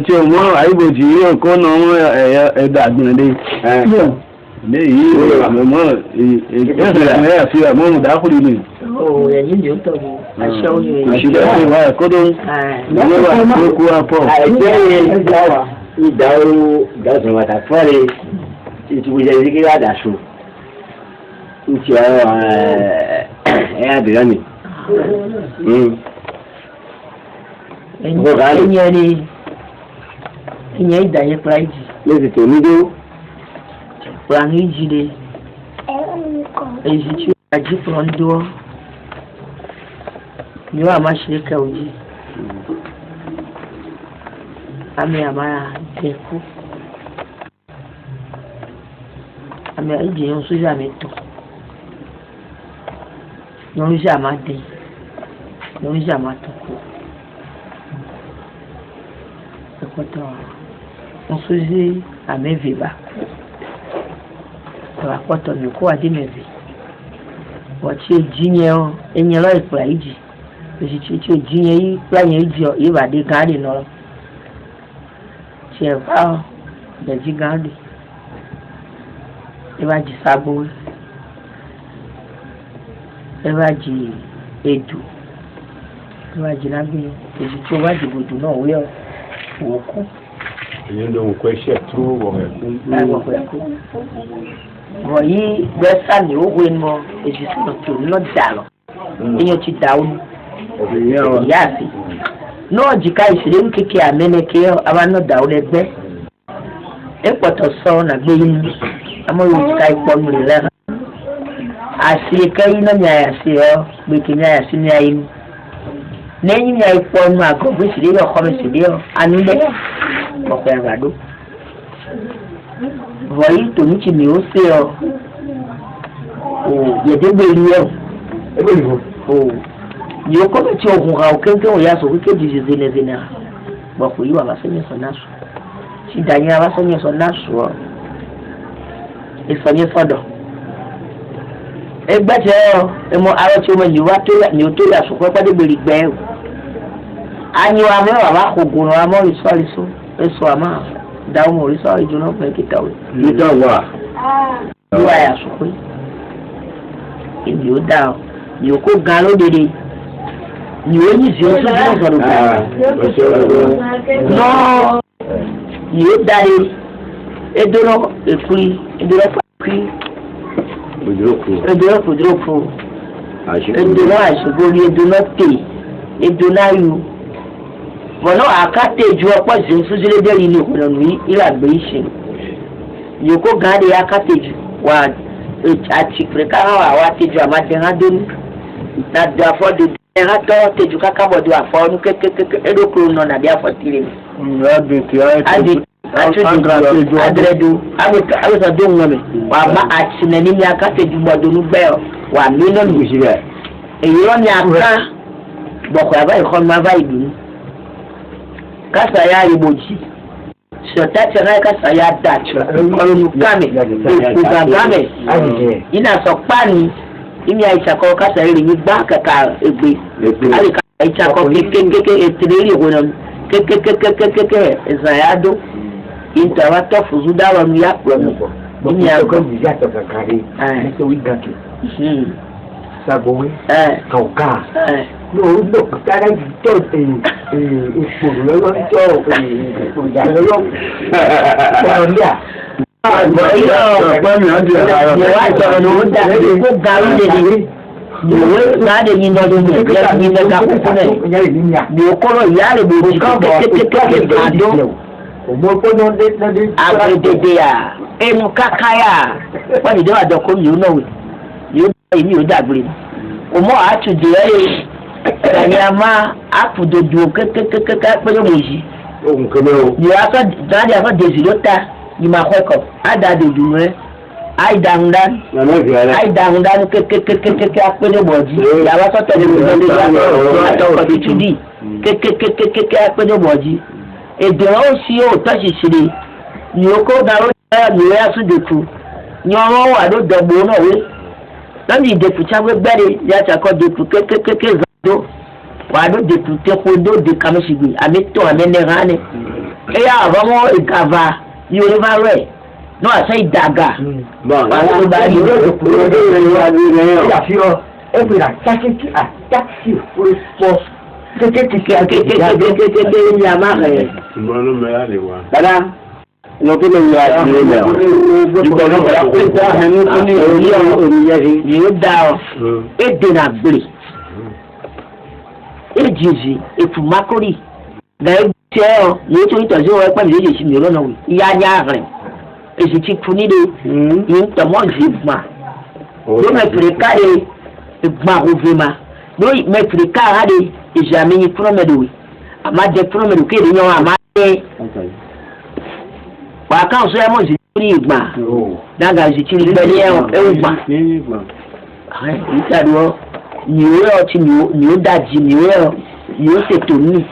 S5: Tí o mọ́ àyíbòjì yóò kọ́ náà ẹ̀dà àgbìnrin dé yìí mọ́ ìgbésẹ̀ àti àmọ́ ìdákùnrin ni.
S8: Ẹ̀yìn ni ó tọ̀wọ̀ aṣọ òyìnbó.
S5: Àṣìṣe ìwà ẹ̀kọ́ tó ń lọ́wọ́ tó kú apọ̀. Àìjẹ́ ìdáwó àtàfọ́rẹ́ ìtìbùjẹ́ ìdíkiri àdàṣù. Nti àbẹ̀rẹ̀ mi.
S8: Ẹ̀yìn ìdáyẹ̀ pàìjì.
S5: Lóṣù tó ní dó.
S8: Pran ijide ezichi aji prondo niwa amashirika uji ame amara deku ame ije yon suja meto yon jamade yon jamato ko ekoto on faisait à mes vivants. On va pas ton quoi à dire mes vies. Voici Junior, et il y a là pour la idée. Je suis Junior, plein de il va dégager non. C'est pas de dégager. Il va dire sabot. Il va dire edu. Il va dire la vie. Et je trouve que vous non oui. Beaucoup.
S7: Il y a donc quoi cher trop bon.
S8: Voyez, ça n'est au moins et je suis notre dalo. Et tu down. Yes. No, Jika is the kiki a meneke avant no down le be. E poto so na gbe yin. Amo yu kai pon le la. Asi kai no nya asi o, be kinya asi nya yin. Nenyi nya pon ma ko bi sidi yo ko mi sidi o. Anu le. Ko ko ya do. Voyez, tu me dis aussi, il y a des millions. Oh, il y a comme tu as un quelqu'un où il y a ce que tu disais les vénères. Bon, il va sonner son âge. Si Daniel va sonner son âge, il sonne son dos. Et bien, et moi, alors tu me dis, tu vas souffrir pas de béligbert. Agneau à moi, on va couper, on va le soir, dawo mo ri so ijuno pe kitawe
S7: Ni da wa.
S8: Wa ya sukui. Ibi o da ni o ko gan lo dede. Ni o ni si o so no so do. No. Ni o da edoro ekuri, edoro pakuri. Edoro. Edoro asogori edoro te. Edoro Bueno, akate ju opo je sujile de ni ko nu ila gbe ise. Yoko gade akate ju wa ati freka wa te ju amade ngado ni. Na do afo de ra to te ju kaka bodo afo nu keke edo kro no na de afo tire.
S1: Ya be ti ai.
S8: Adredu abe so do ngame. Wa ma ati na ni akate ju bodo nu gbe wa mi no nu sire. Eyi ro ni aka boko aba ikon ma ba idu. Kasa ya iboji shotati na kasa ya dacho olukame ukugame ina sokpani imi aisako kasa iri ni gba kaka egbe ali ka aisako kekekeke etiriri wono kekekeke ezayado intawa tofuzu dawa nu ya promo imi akon biya to kakari nse wigaki sagowe kauka no kara to ipuru lo to ya lo ya
S1: Pami andi ara.
S8: Wa to no da ko garu de ni na de ni no do ni ya ni na ka ko ne ni ko ro ya le bo ka bo ado mo ko no de agredede ya e mu kakaya wa ni de wa do ko mi no we mi o dagbre o mo atu de e Danyama apudodo kekekeke pelo meji
S7: O nkeme o.
S8: Ni aka dadi aka desilota ni makweko ada dodo re ai dandan
S7: Na me fi ala.
S8: ai dandan kekekeke apelo boji ya wa so tele do ya to ko ditudi kekekeke apelo boji e do o si o to sisire ni o ko daro ni ya su deku ni o wa do dogbo na we lami deku chawe gbere ya cha ko deku kekekeke wado de tout ko do de kameshigbe ameto amenerane eya avamo ikava yoreba re no asa idaga
S7: Bon,
S8: ala ba ni
S5: ya fio e pira takiki a taxi for sport
S8: kekekeke ya mare
S7: Mbolo me ale wa.
S8: bana
S5: no que me ya ni le
S8: ko no ya ko ta hanu ko ni yo da e de na gbe ejizi efumakori na ejo ni to ito zo pa mi leje si mi lona wi ya nya re esi ti kunide yin to mo zima do me prekare igba ovema do me prekare ade ijami ni promedo wi amade promedo ke de yan amade wa kan so e mo si ni igba daga si ti gbe ni e igba itado ni o ti ni o daji ni o se to ni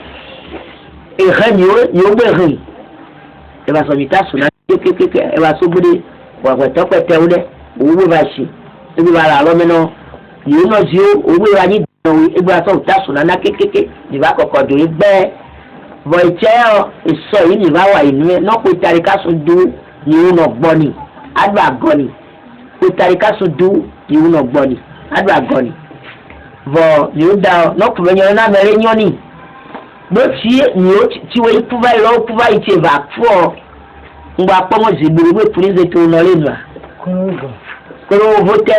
S8: e re ni o be re e ba so bita suna kekeke e ba so bude wa ko to pete wo de owo ba shi e bi ba la lo me no ni no ji owo wa ni e ba so bita suna na kekeke ni ba kokko do igbe bo icheo iso yi ni ba wa inu no ko tarika so du ni uno gboni adu agoni ko tarika so du ni uno gboni adu agoni bo ni o da no ko me na mere nyoni bo ti ni o ti we puva lo puva ite va fo ngba pomo zibiri we prince to no le nwa ko vote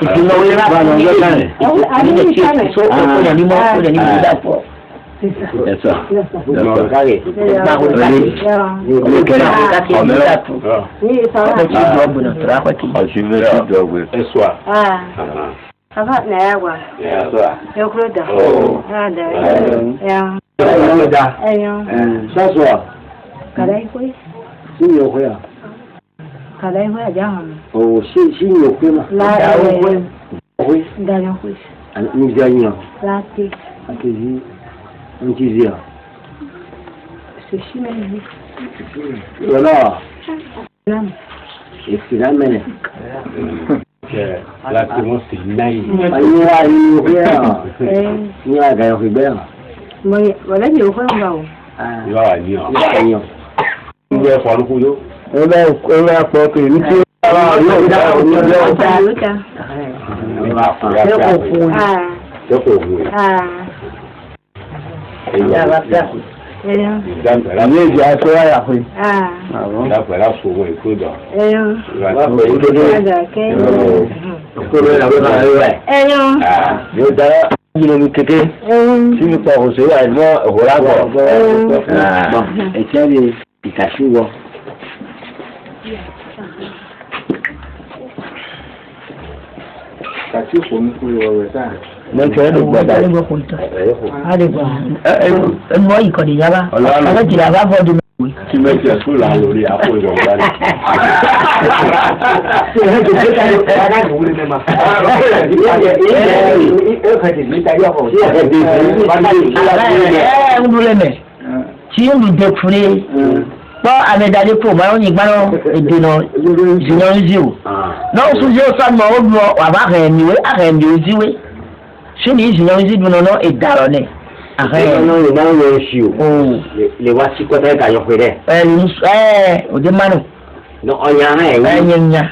S8: ìdí lọ wí láti ní ilé tí so ọkọ ní mọ ọkọ ní ìdá fọ. Ẹ̀sọ́ ọ̀nà káyè máa wọlé káyè ní ìkẹlẹ̀ káyè ní ìdá tó ọkọ tí ìdú ọgbìn náà tọ́ra ọkọ tí ìdú ọgbìn. Ẹ̀sọ́ à.
S9: Apa na ya gwa? Ya kuro da. Ya da. Ya.
S5: Saswa.
S9: Kadai koi?
S5: Sin yo hoya.
S9: Kadai hoya jahan.
S5: Oh, sin yo kema.
S9: La
S5: Hoy.
S9: Da yo koi.
S5: Ni janyo.
S9: La ti.
S5: Akizi. Nkizia.
S9: Sushi meni.
S5: Wala.
S9: Lam.
S5: Ikiramene.
S7: Là, c'est mon style.
S5: Ni aga yo hibera.
S9: Moi, wala ni o ko ngao.
S7: Il va aller. Il va faire le coup.
S5: On va porter une petite
S1: Kati kuni wewe sana.
S5: Mẹ́kẹ́ ló gbọ́dá yìí.
S6: Àdìgbà ẹnu ọ̀yìn kan nìyàrá. Ọ̀rọ̀ jìnnà bá fọ́ọ̀dù mẹ́wàá.
S7: Tí mẹ́kẹ́ sùn là lórí àpò ìjọba rẹ̀.
S6: Ń dúró lẹ́mẹ̀ tí ń lu dẹkùnrin. Bọ́ àmẹ́dàdé pò máa ń yìnbọn ìdènà ìzìyànjú o. Náà sún sí ọ̀sán mọ́ ó lọ wàbá àkànmí òjíwé. Ṣé ní ìzìyànjú dùn náà ìdàrọ̀ ni?
S5: Àkànmí náà lè máa ń lọ sí o. Lè wá sí kọ́tà ìgbà yọ̀ pé dẹ̀.
S6: Òde mánu.
S5: Ọ̀yà ara ẹ̀ wí.
S6: Ẹ̀yìn nya.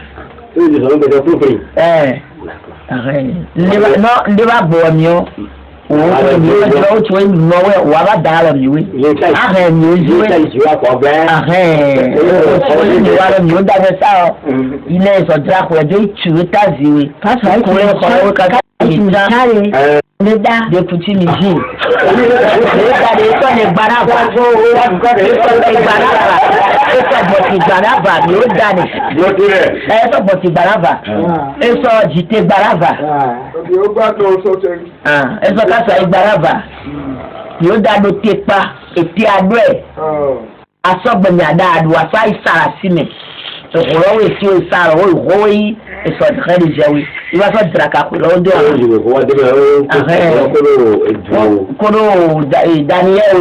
S5: Ó lè sọ̀rọ̀ gbẹdọ̀ fún fèrè.
S6: Ndé bá bọ̀ mi o. Òun kò ní ọjọ́ ó ti wọ́n ìlú náà wà bá dára mi wé. Àkànmí òjíwé. Ni o dábẹ́ sáà ilé ìsọ̀tìrà kò ẹjọ́ ìtùwé tàzíwé. Pásítọ̀ ìkùnrin ọkọ̀ kàkà ìdá nígbà deputy nìyí. Nígbàdé ìtọ́ ni gbaraba. Ìtọ́ bọ̀tì gbaraba ni ó dání. Ẹ̀sọ́ bọ̀tì gbaraba. Ẹ̀sọ́ jìtẹ̀ gbaraba. Ẹ̀sọ́ kásá gbaraba. Ni ó dánú tẹ́pa ètí adó ẹ̀. Asọ́gbẹ̀mí àdáàdù àṣà ìsàrà sí mi. Ìkùrọ̀wé tí ó sára ó ìhówó yí ìsọ̀tìkẹ́ ní ìjẹun. Ìbá sọ dìràkà kò lọ́wọ́ dé àwọn. Kóró ìdániyẹ́ o.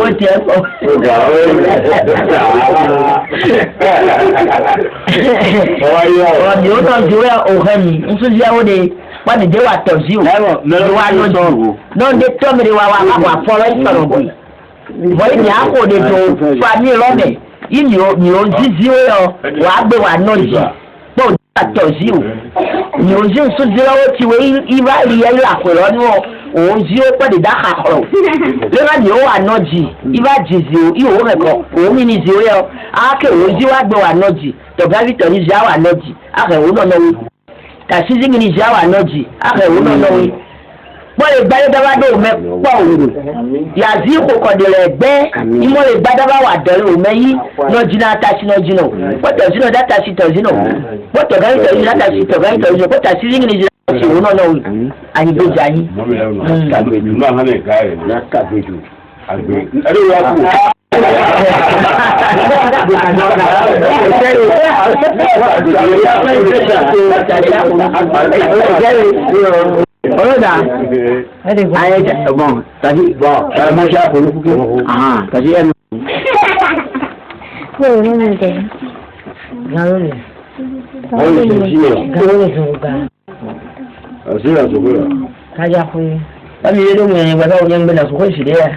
S6: Ó tiẹ̀ sọ. Ọ̀dì ó tọ̀ ju ẹ̀ òhẹ́ mi. N tún jẹ́ ó de wọ́n ti dé wà tọ̀ sí o. Ìwà lójú. Náà dé tọ́mìrì wa wà fọ́lọ́ ìsọ̀rọ̀ bì. Bọ́yì ní àpò de tó fa ní lọ́nẹ̀. Yìí ni o jíjí ó yọ wàá gbé wà náà jì. Bó o dé àtọ̀ sí o. Ni o jí nsú jí lọ́wọ́ tí wọ́n ibà rí ẹ yà pè lọ́nù ọ̀. Òun jí ó pẹ̀lú dáka kọ̀rọ̀. Lọ́nà ni ó wà náà jì. Ibà jì zi o. Ihò rẹ̀ kọ̀. Òun mi ni zi ó yọ. Ákè òun jí wá gbé wà náà jì. Tọ̀gbà Victor ní zi á wà náà jì. Ákè òun náà náà wí. Tàṣí zi ní zi á wà náà jì. Ákè òun náà náà wí. Wọ́n lè gbáyé dábàá òmẹ pọ̀ òru. Yàtí ìkòkòdìrẹ̀ ẹgbẹ́ ìmọ̀ lè gbá dábàá wà dẹ̀rẹ̀ òmẹ yí náà jìnnà àtàṣì náà jìnnà. Pọ̀tọ̀ sínú dátàṣì tọ̀ sínú. Pọ̀tọ̀ gáyé tọ̀ yín dátàṣì tọ̀ gáyé tọ̀ yín. Pọ̀tọ̀ sí ríngì ní jìnnà àtàṣì òun náà wì. Àyìnbéjà yín.
S7: Kàgbéjù náà hàn ní ìka rẹ̀ ní kàgbéjù. Ẹ̀rọ wa kù.
S5: Ọlọ́dà ayé ẹ̀gbọ́n tàbí mo ṣe àpò olókùnkùn tàbí ẹnu.
S9: Kúrò nínú ìdẹ̀.
S7: Wọ́n lè ṣe sí ẹ̀.
S8: Kúrò ní ìṣòro ga.
S7: Àṣírí àṣòkò rẹ̀.
S8: Kájà fún yín. Wọ́n mi yé lóhùn ẹ̀yìn gbàgbọ́ òun yẹn ń gbé lásìkò ìṣẹ̀lẹ̀ yà.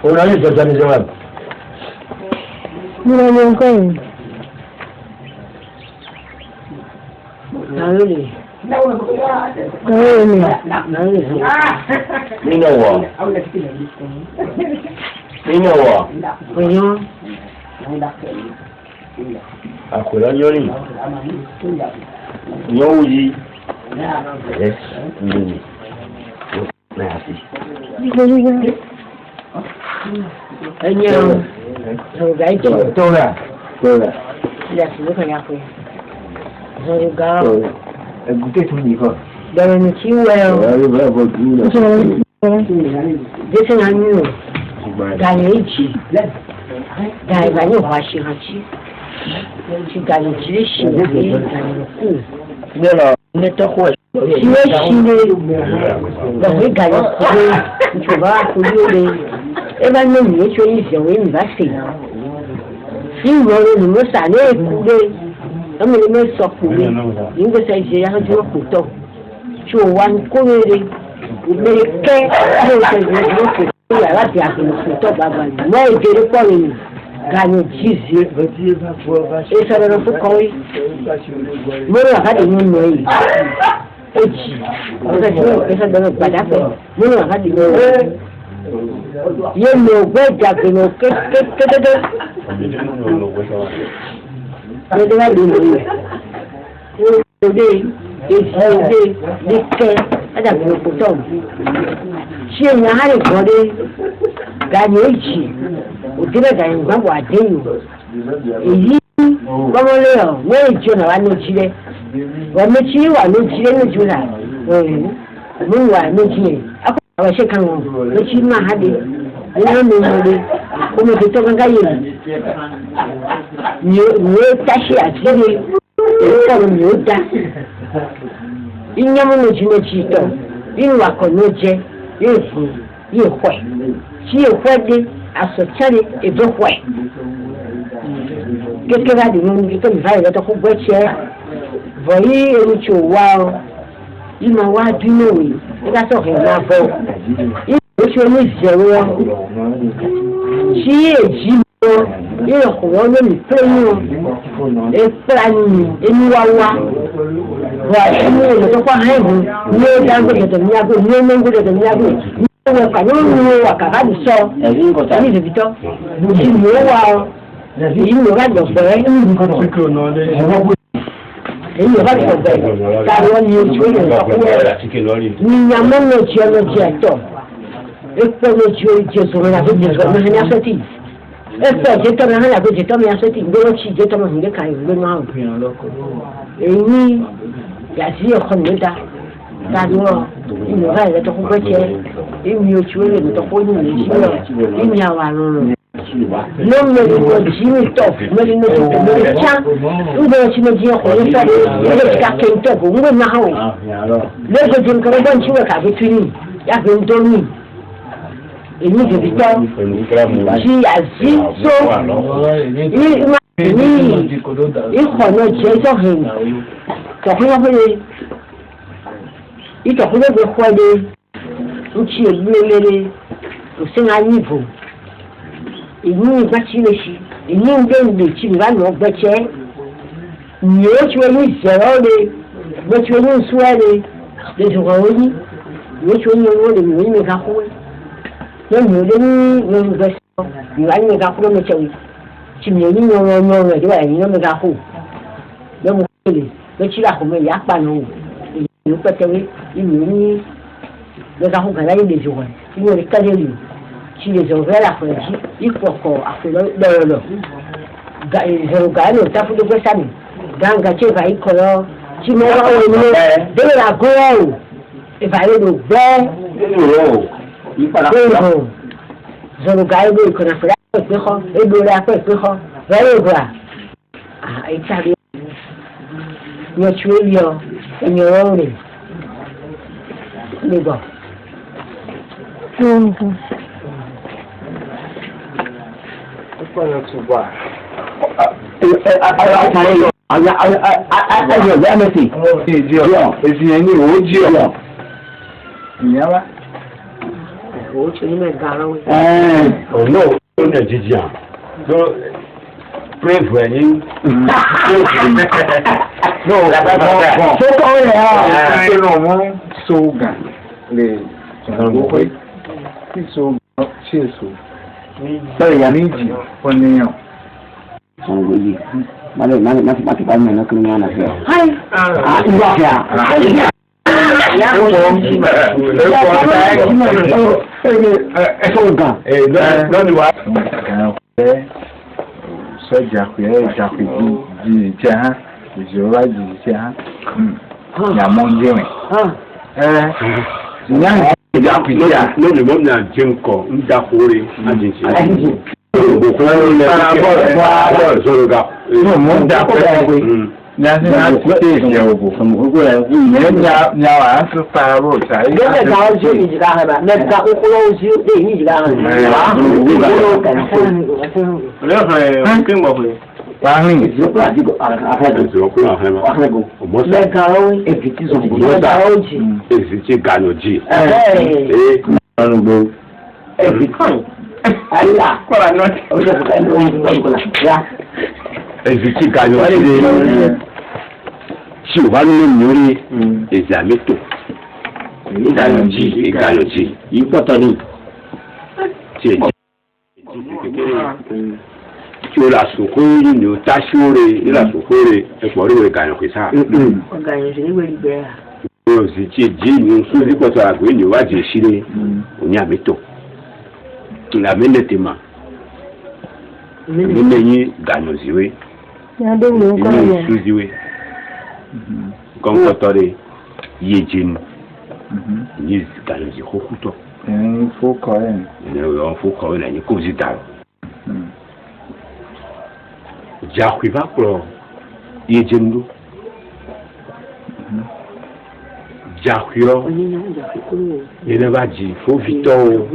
S7: Una vez ya se llevan.
S9: Mira, no encuentro.
S7: Nínú àkùrá yọrí yóò yí ẹ̀ lónìí náà sí.
S8: Anh rồi gái chỗ
S5: Tôi là
S8: là sự của nhà tôi rồi gà
S5: em cũng thích thú gì không?
S8: giờ mình chiếu vào để xem anh như gà lấy chỉ gà gà như hoa xì hoa chỉ gà như chỉ để xì để gà như cũ
S5: Đây là
S8: để tôi hỏi xì xì để rồi với gà như cũ chủ ba cũ đi em ăn nó nhiều chuyện gì rồi em bắt xì nhưng mà mình mới xả lên cũ đi ông mình mới sọt cũ đi những cái sai gì hắn chưa cũ đâu chủ quan cũ đi mình cái cái gì cũ là lá bìa thì cũ đâu bà bà mới cái đó coi mình gà như chỉ gì em sao nó không coi mới là cái gì mới echi cái sao đó bà đã phải mới là cái gì mới ye lo gbeja ke no ke le de wa di de ke ada ko ko to si en ya hari ko de ga ni echi o ti be ga en gba wa de yo èyí gbọmọ le o we jo na wa no chire wa me chi wa no chire no ju la mu wa no chire àwọn ṣe kan wọn ló ti máa ha de ẹni ló ń lè omi tó tó gángan yìí ni ó táṣe àtìlẹ́yìn èyí kọ́ ni ó dá ìyẹn mú lójú méjì tọ̀ nínú àkọ́ ló jẹ́ yóò fún yóò pẹ́ tí yóò pẹ́ dé àsọ̀tẹ́lẹ̀ èdè pẹ́ kékeré àdìmọ́ ní kíkọ́ mi báyìí lọ́tọ́ kó gbọ́ tiẹ́ bọ̀ yí ẹni tí ò wá ọ yìí máa wá dúró wèé nígbà tó ọ̀hìn máa bọ̀ yìí tí omi ìzẹ̀wọ́ tí èjì lọ yìí ọ̀kùnrin lónìí pé yìí ẹ̀pẹ́ra nìyí ẹni wá wá wà ẹni èlò tó kọ́ hàn ìhùn ní ó dá gbẹ̀dẹ̀ ní agbó ní ó mọ́ gbẹ̀dẹ̀ ní agbó ní ó wọ ẹ̀ka ní ó mú àkàrà ní sọ ní ìdìbìtọ́ ní ìmú wà ọ ìmú wà lọ́gbẹ̀ẹ́ èyí ò bá ti sọ̀bẹ̀ táwọn ní ojú ìrìn àkúrẹ́ níyàmọ́ lójú ọlọ́jì ẹ̀tọ́ epo lójú ojú ọ̀sọ̀rọ̀ àti ìjọba ní asẹ́tì ẹ̀fọ́ ìjẹ́tọ́mọ hàn àti ìjẹ́tọ́mọ asẹ́tì gbọ́dọ̀ tí ìjẹ́tọ́mọ hàn lẹ́ka ìlú náà èyí yàtí ẹ̀kọ́ ní dá dáadọ́ ìmọ̀ra ìrẹ́tọ́ fún pẹ́tẹ́ èmi ojú ìrìn àtọ́kọ́ ní ìrìn ìmì àwọn àrùn lọ́mọ ìwọ jimmy top mẹ́rin méjì tó mẹ́rin tíá ń bẹ̀rẹ̀ sí méjì ọkùnrin sáré ilé ìka kéńtọ̀ kò ń gbé máa wọ̀ lẹ́gbẹ̀ẹ́ tí nǹkan bọ́ ń tí wọ́n kà fi tún ní yàgbé ń dọ́mì èmi ìdòbí tọ́ tí àzí tó ní ìkọ̀ náà jẹ́ ìtọ̀hìn tọ̀kúnwọ́ fẹ́lẹ́ ìtọ̀kúnwọ́ fẹ́ fọ́ ẹ́ ń tí ègbé lére
S6: òsín ayíbò ìní ìgbàchílẹ̀ṣì ìní ìgbẹ́ǹdèjì ìbánu ọgbẹ́chẹ́ ní oṣù ẹni ìṣẹ̀rọ̀ rẹ̀ gbẹ́chẹ́ ẹni ìṣúwẹ́rẹ̀ lẹ́sùnkọ̀ orí ní oṣù ẹni owó rẹ̀ ní ìmẹ̀ká kúwẹ́ lẹ́yìn olé ní ìgbẹ́sọ̀ ìwà ní ìmẹ̀ká kúwẹ́ mẹ́tẹ̀wé tí mi ò ní ọmọ rẹ̀ díwà ẹ̀yìn ní ìmẹ̀ká kú lẹ́mú kúlẹ̀ lẹ́chí àkọ́mọ ìyá pàánù ìlú pẹ́tẹ́wé ìlú ní ìmẹ̀ká kú kàlá ilé ìṣòwò ìlú rẹ̀ kálẹ̀ lù tí lè sọ̀rọ̀ fẹ́ àfẹ̀jì ìpọ̀kọ̀ àfẹ̀lọ́lọ́ ìṣòro gàánù táfúdógbé sàmì gàǹgà tí ìfà ikọ̀ lọ tí mo wá wọn ní délé àgọ́rọ̀ ò ìfà yóò lò gbẹ́ gbẹ́ngàn ìṣòro gàánù ló ìkọ̀nà fẹ́rẹ́ àpẹ̀pẹ́ kọ́ egbò rẹ̀ àpẹ̀pẹ́ kọ́ rẹ́rẹ́ ìgbà ìtàrí yọ̀tú yọ ẹ̀yìn ọ̀rọ̀ rẹ̀ nígbà.
S1: Èsì yẹn ní òwò jí ọ̀. Ìyá wa.
S6: Òwò tí onímọ̀ ẹ̀gá ara wẹ̀.
S7: No, ó ní ẹ̀jíjì à. So, pray for ẹ̀yin.
S1: No, tó kọ́ rẹ̀ á. Ṣé náà wọ́n sóògà lè sọ̀rọ̀ pé kí sóògà ṣe èso? Bẹ́ẹ̀ méjì ọ̀nìyàn.
S5: Sangoji. Mati pa mena kena na fe. Hai. Iwa ya. Ya ko. Eso ga.
S1: Lọ́ni wa. Sọ́jà pé ẹ̀jà pé jí jẹ́ hàn. Ìjọba jí jẹ́ hàn. Yàmọ́ ń jẹ́ rìn. Ìyá ìjà pé jẹ́ hàn.
S7: Lónìí mọ́ mi à jẹ́ ńkọ ń dákúrè àjèjì.
S1: No, mo da pé nyasi na ti ṣe ìṣe ògò ìyẹn nyawa á tún pa aró ìta.
S6: Lọ́lẹ̀ ga ojú ìjìlá hàn náà, lẹ́ka kókóró ojú dé ìní ìjìlá hàn náà.
S3: Kí n bọ̀ pé.
S1: Wàhìn.
S6: Lẹ́ka ojú èkìtì sọ̀rọ̀. Lẹ́ka ojú.
S7: Èsì tí gànà jì.
S6: Allah.
S7: Èsì tí gànà jì. Tí o bá ní lórí èsì àmẹ́tò. Gànà jì. Yìí pọ̀tọ́ ni. Tí ẹ jẹ́ kékeré. Tí o la sòkó yìí ni o tá sóore ní la sòkó rẹ̀ ẹ̀pọ̀ orí rẹ̀ gànà kò sáà.
S6: Gànà sí ní wẹ́rì bẹ́ẹ̀.
S7: O sì ti jí ní sórí pọ̀tọ́ àgbẹ̀ ní ìwádìí ìṣílẹ̀ òní àmẹ́tò. Lamene tema. Lamene yi gano ziwe. Inu su ziwe. Konkotore yejin. Ni gano zi kokuto.
S1: Fo koren.
S7: Yo fo koren ni ko zitaro. Jakwiva pro yejin do. Jakwio. Yene ba ji fo vito.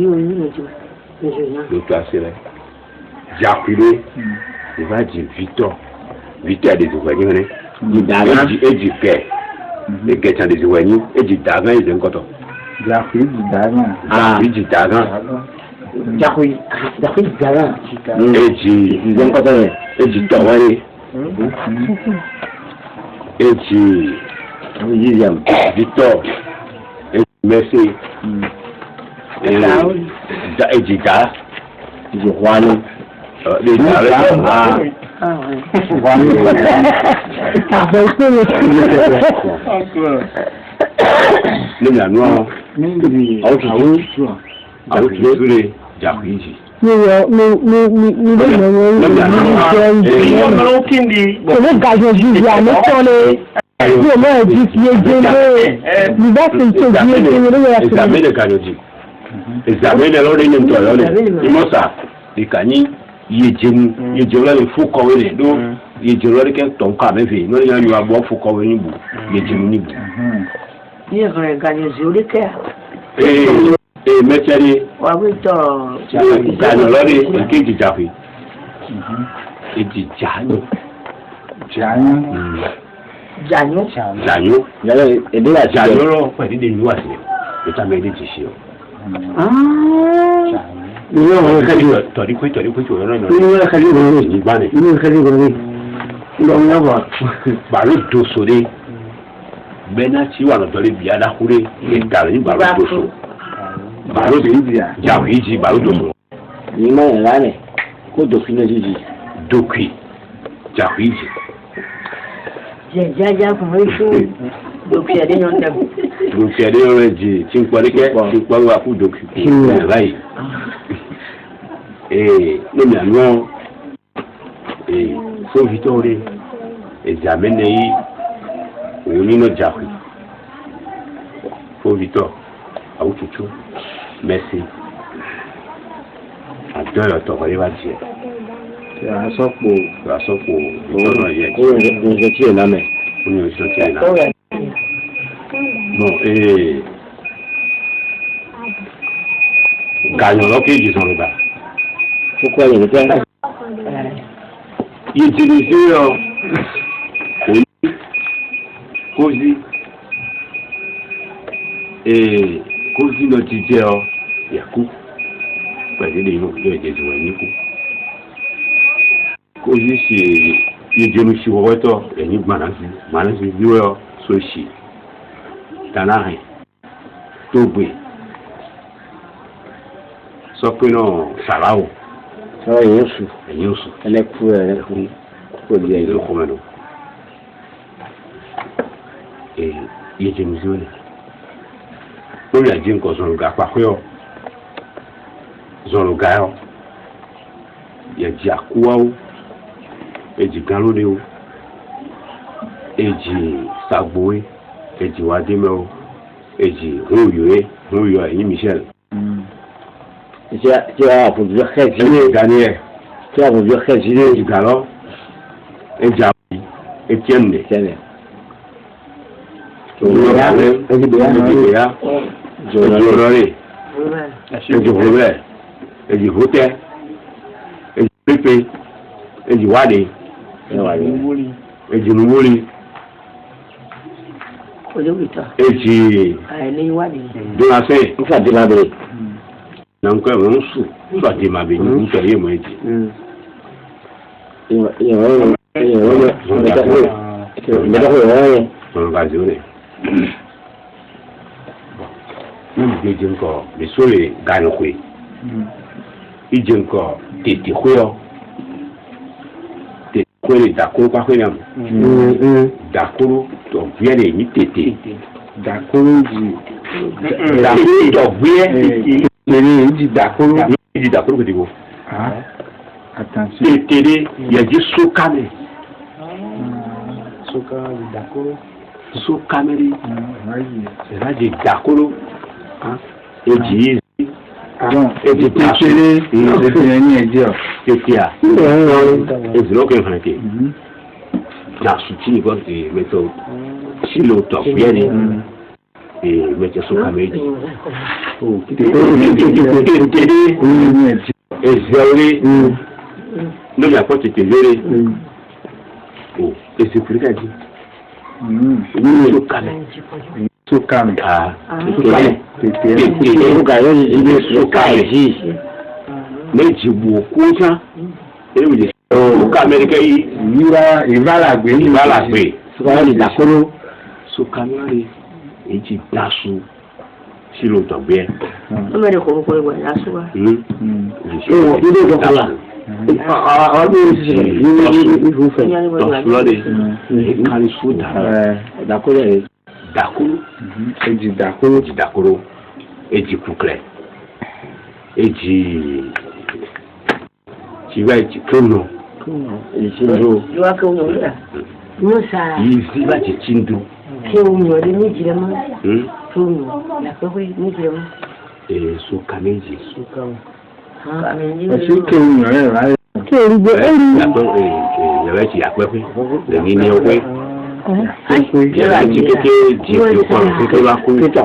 S7: Le placer là. Jacqueline, il va dire Victor. Victor a des ouvriers, hein. Il dit père. Les gars ont des ouvriers, et dit Dagan, ils ont quoi?
S1: Jacqueline dit Dagan.
S7: Ah, il dit Dagan.
S6: Jacqueline Dagan.
S7: Et dit, ils ont quoi? Et dit Tawari. Et dit, Victor. Et merci. Et Ejika, je crois le examine lórí ní ntọ́ lọ́lẹ̀ ìmọ̀sá ìkànnì yéjì lọ́lẹ̀ fúkọ̀wé lẹ̀ ló yéjì lọ́lẹ̀ kẹ́ tọ̀nkà mẹ́fẹ̀ẹ́ lórí yẹn yóò abọ́ fúkọ̀wé níbù yéjì níbù.
S6: Ní ìrìn ìgbàlẹ̀ zòrí kẹ́.
S7: Mẹ́tẹ́rì.
S6: Wà á bí tọ̀.
S7: Ìkànnì lọ́lẹ̀ èkejì jàpé. Èjì jàánù.
S6: Jàánù.
S7: Jàánù lọ pẹ̀lú ìdè ìlú àti ìta mẹ́rin ti ṣe o.
S5: Ino kali
S7: tori kwe to no.
S5: Ino kali no
S7: Ni bane.
S5: Ino kali no. Ino ngaba.
S7: Baro do sore. Bena ti wa no tori bi ala kure e kare ni baro do so. Baro bi dia. Ja wi ji baro do so.
S5: Ni ma la ne. Ko do fina ji.
S7: Dokwi. Ja wi ji.
S9: Ja ko wi dokwi ade yon dem.
S7: Dokwi ade yon ji tin ko ke tin ko wa ku dokwi. Right. No mi anu fo vitore examen yi oni no jawi fo vitor awututu merci adoro to bari ba je
S5: Ya sopo
S7: no ye
S5: ko je ti na me
S7: oni so ti na no ganyo lo ke ji so ba
S5: Pourquoi il était là?
S7: Il utilisait così e così non ci c'è Yaku perché lì non c'è Gesù e Nico così si io si vuoto e ni manasi dio so si tanare tobe so che no salao
S5: So Yesu.
S7: Yesu.
S5: Ele ku ko dia
S7: Ele komano. Ye jemizone. O ya jin ko so ga pa ko. Zoro ga yo. Ya ji akuwa o. E ji galo de o. E ji sagboe. E ji wademe o. E ji huyo e Michel.
S5: Tu as pour dire que
S7: Daniel.
S5: Tu as pour dire que
S7: du galon. Et Jabi. Et Tienne. Donc, on sou, soit des mabés, nous soyons moins dit. On va dire. Même si encore, mais sur les gagnants, il dit encore, t'es quoi? T'es quoi les d'accord, pas quoi? D'accord, donc bien les mités. D'accord, donc bien. Il dit d'accord que tu veux. Attention. Il y a dit sous-camé. Sous-camé. C'est là dit d'accord. Et dit. Et dit télé. Et puis, et c'est là que j'ai été. Dans ce petit niveau de méthode, si l'autre vient. Et mettre sur caméra. Et zéro. Non, mais après, tu t'es zéro. Et c'est plus qu'à dire. Sur caméra. Sur caméra. Sur caméra. Mais tu beaucoup ça. Et vous dites, au caméra, il va la gueule. Il va la gueule. Sur caméra. Et tu t'assois sur l'autre bien.
S9: On va le comprendre, voilà, soit.
S7: Il est donc là. D'accord. Et tu coucles. Et tu vas être comme et tu
S9: vois que nous là. Nous ça.
S7: Il va te tinder.
S9: Qui on y a des médicaments. Tout la forêt médicaments.
S7: Et sous caméra.
S9: Sous caméra.
S7: Sous caméra. Il va être à quoi? Le mini au quoi? Il y a un petit peu de quoi? C'est la cour. C'est la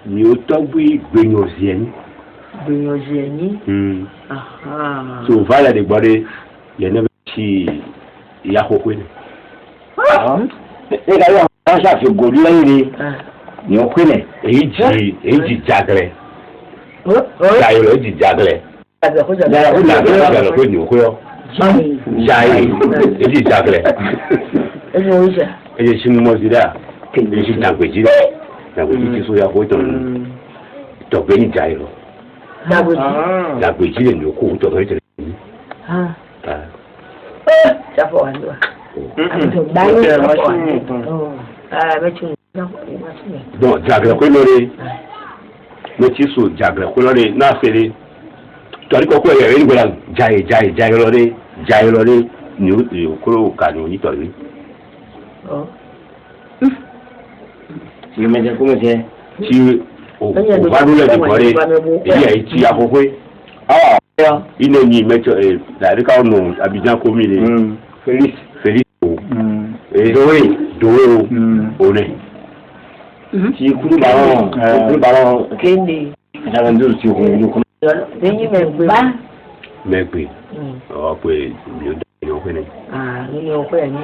S7: ni o tọ́gbé gbẹ̀yànziẹ̀ni. So vala de gbọ́dé yẹn ní bẹ́ẹ̀ sí ìyá kókó ni.
S5: Ẹ ká yọ àwọn aṣáfi gòdú lẹ́yìn ni ó pé nẹ̀.
S7: Èyí jì jagrẹ̀. Jàyè lọ jì jagrẹ̀. Jàyè lọ ní òkú yọ. Jàyè èyí jagrẹ̀. Èyí sinú mọ́sí dá. Èyí sì dàgbèjì dá. Dàgbèjì tí sóyà kó tán tọ̀gbẹ́ ní jàyè lọ. Dàgbèjì lè ní òkú tọ̀gbẹ́ ní tẹ̀lé.
S8: Sáfọ̀ wà ní wa.
S7: Donc jagrẹ̀ kó lórí mẹ́tí so jagrẹ̀ kó lórí náà fẹ́lẹ́ tọ́lí kọ́kọ́ ẹ̀yẹ̀ rẹ̀ nígbàdàn jayé lọ́rí ní òkúrò kà ní onítọ̀rí.
S5: Ìgbìmọ̀jẹ̀ kó mọ̀ jẹ́.
S7: Tí òbádúlẹ̀ ti kọ́ rí èyí ẹ̀ tí àkókò iná ní mẹ́tọ̀ dàríkà ọ̀nà Abidjan kómi ni Félix Dòwé o òní.
S5: Tí kúrú bàrọ̀ kéde ìdàgbàsókè tí òkun ìlú kan.
S8: Lẹ́yìn mẹ́gbẹ́.
S7: Mẹ́gbẹ́ ọ̀ pé mi ò dá ìyẹn ọ̀pẹ ni.
S8: Nínú ọ̀pẹ ni.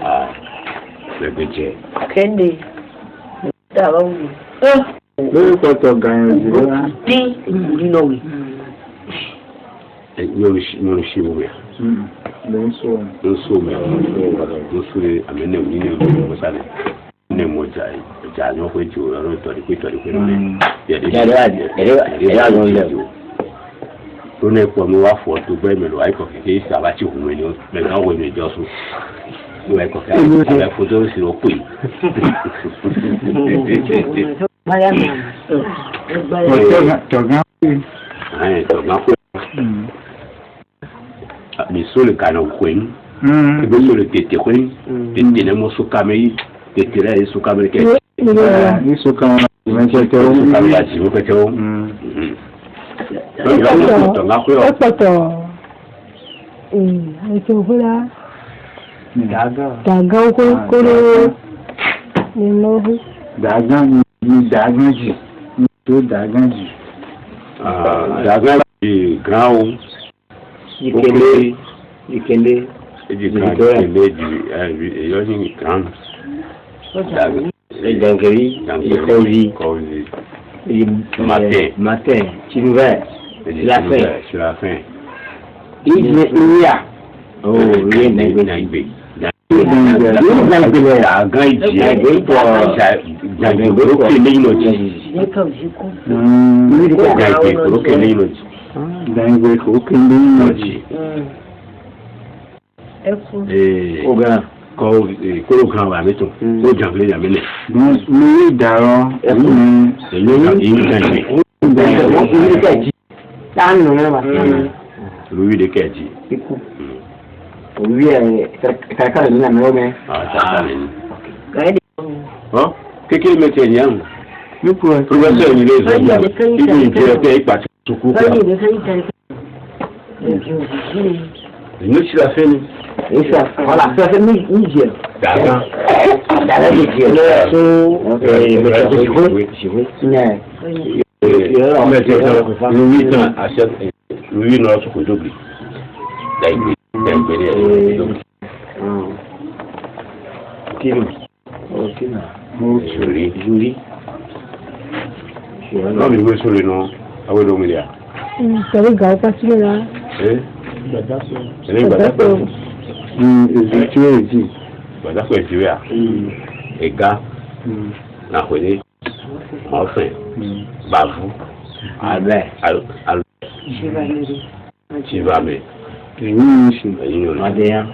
S7: Mẹ́gbẹ́ jẹ́.
S8: Kéde dàbá wù.
S1: Lórí pọ̀tọ̀ gan-an ìdílé wa.
S8: Dín nínú òwe.
S7: Yóò ṣe wò mí.
S1: Ló ń sọ.
S7: Ló ń sọ mi. Ló ń sọ àmì ní òní ní òní mọ́sálẹ̀. Ní mo jà ní wọ́n pé tí o lọ́rùn tọ̀rí pé lórí.
S5: Ẹ̀rẹ́ àlọ́ ilẹ̀ o.
S7: Ó ní ẹ̀pọ̀ mi wá fọ́ tó gbẹ́ mi lọ àìkọ̀ kékeré sí àbátì òun mi ni mẹ́ta wọ mi ìjọ sùn. Ní ẹ̀kọ̀ kékeré àbẹ̀ fọ́tò sì ló pè. Tọ̀gán pé. Mi sóòlù kàná kwen. Ibi sóòlù tètè kwen. Tètè ní mo sókàmé yìí. Tètè rẹ̀ yìí sókàmé kẹ́.
S1: Ní sókàmé ìmọ̀jẹ̀ o.
S7: Sókàmé àti ìmọ̀jẹ̀ o.
S6: Ètò fúnra dàgán kóró nínú.
S1: Dàgán ni dàgán jì ní tó dàgán jì.
S7: Dàgán jì gan o. Ìkélé èjì kan ìkélé jù èyọ́ ní gan.
S5: Ìdàgẹ̀rí ìkọ̀wé. Matin, Chinouvert,
S7: la fin.
S5: Iya. Oh, oui, Nangbe.
S7: kóró kan wà mí tó ó jàǹfilé yàmí lẹ̀.
S1: mo rí ìdàrọ
S7: lórí de kẹ̀jì.
S5: orí kàkàrà nínú àmì ọmọ ẹ.
S7: kékeré mẹ́tẹ̀ ní àrùn. pírọfẹ́sọ̀ yìí lè sọ ibi ìjẹ́ pé ipa tí ó kú kọ́. ìlú tí a fẹ́ ni.
S5: Isso, olha, só que me dia.
S7: Tá.
S5: Dá de dia. Né.
S7: Louis tan achei Louis nosso cuidado. Daí Kilo. OK na. Mo juri. Não me vou sobre não. Awe do milia.
S6: Sabe gal pasile lá.
S7: Ele badapo.
S1: Ezituezi.
S7: Badapo ejiwa. Ega. Na kwele. Enfin. Bavu.
S5: Alé.
S7: Chivame.
S1: Isso.
S5: Madeia.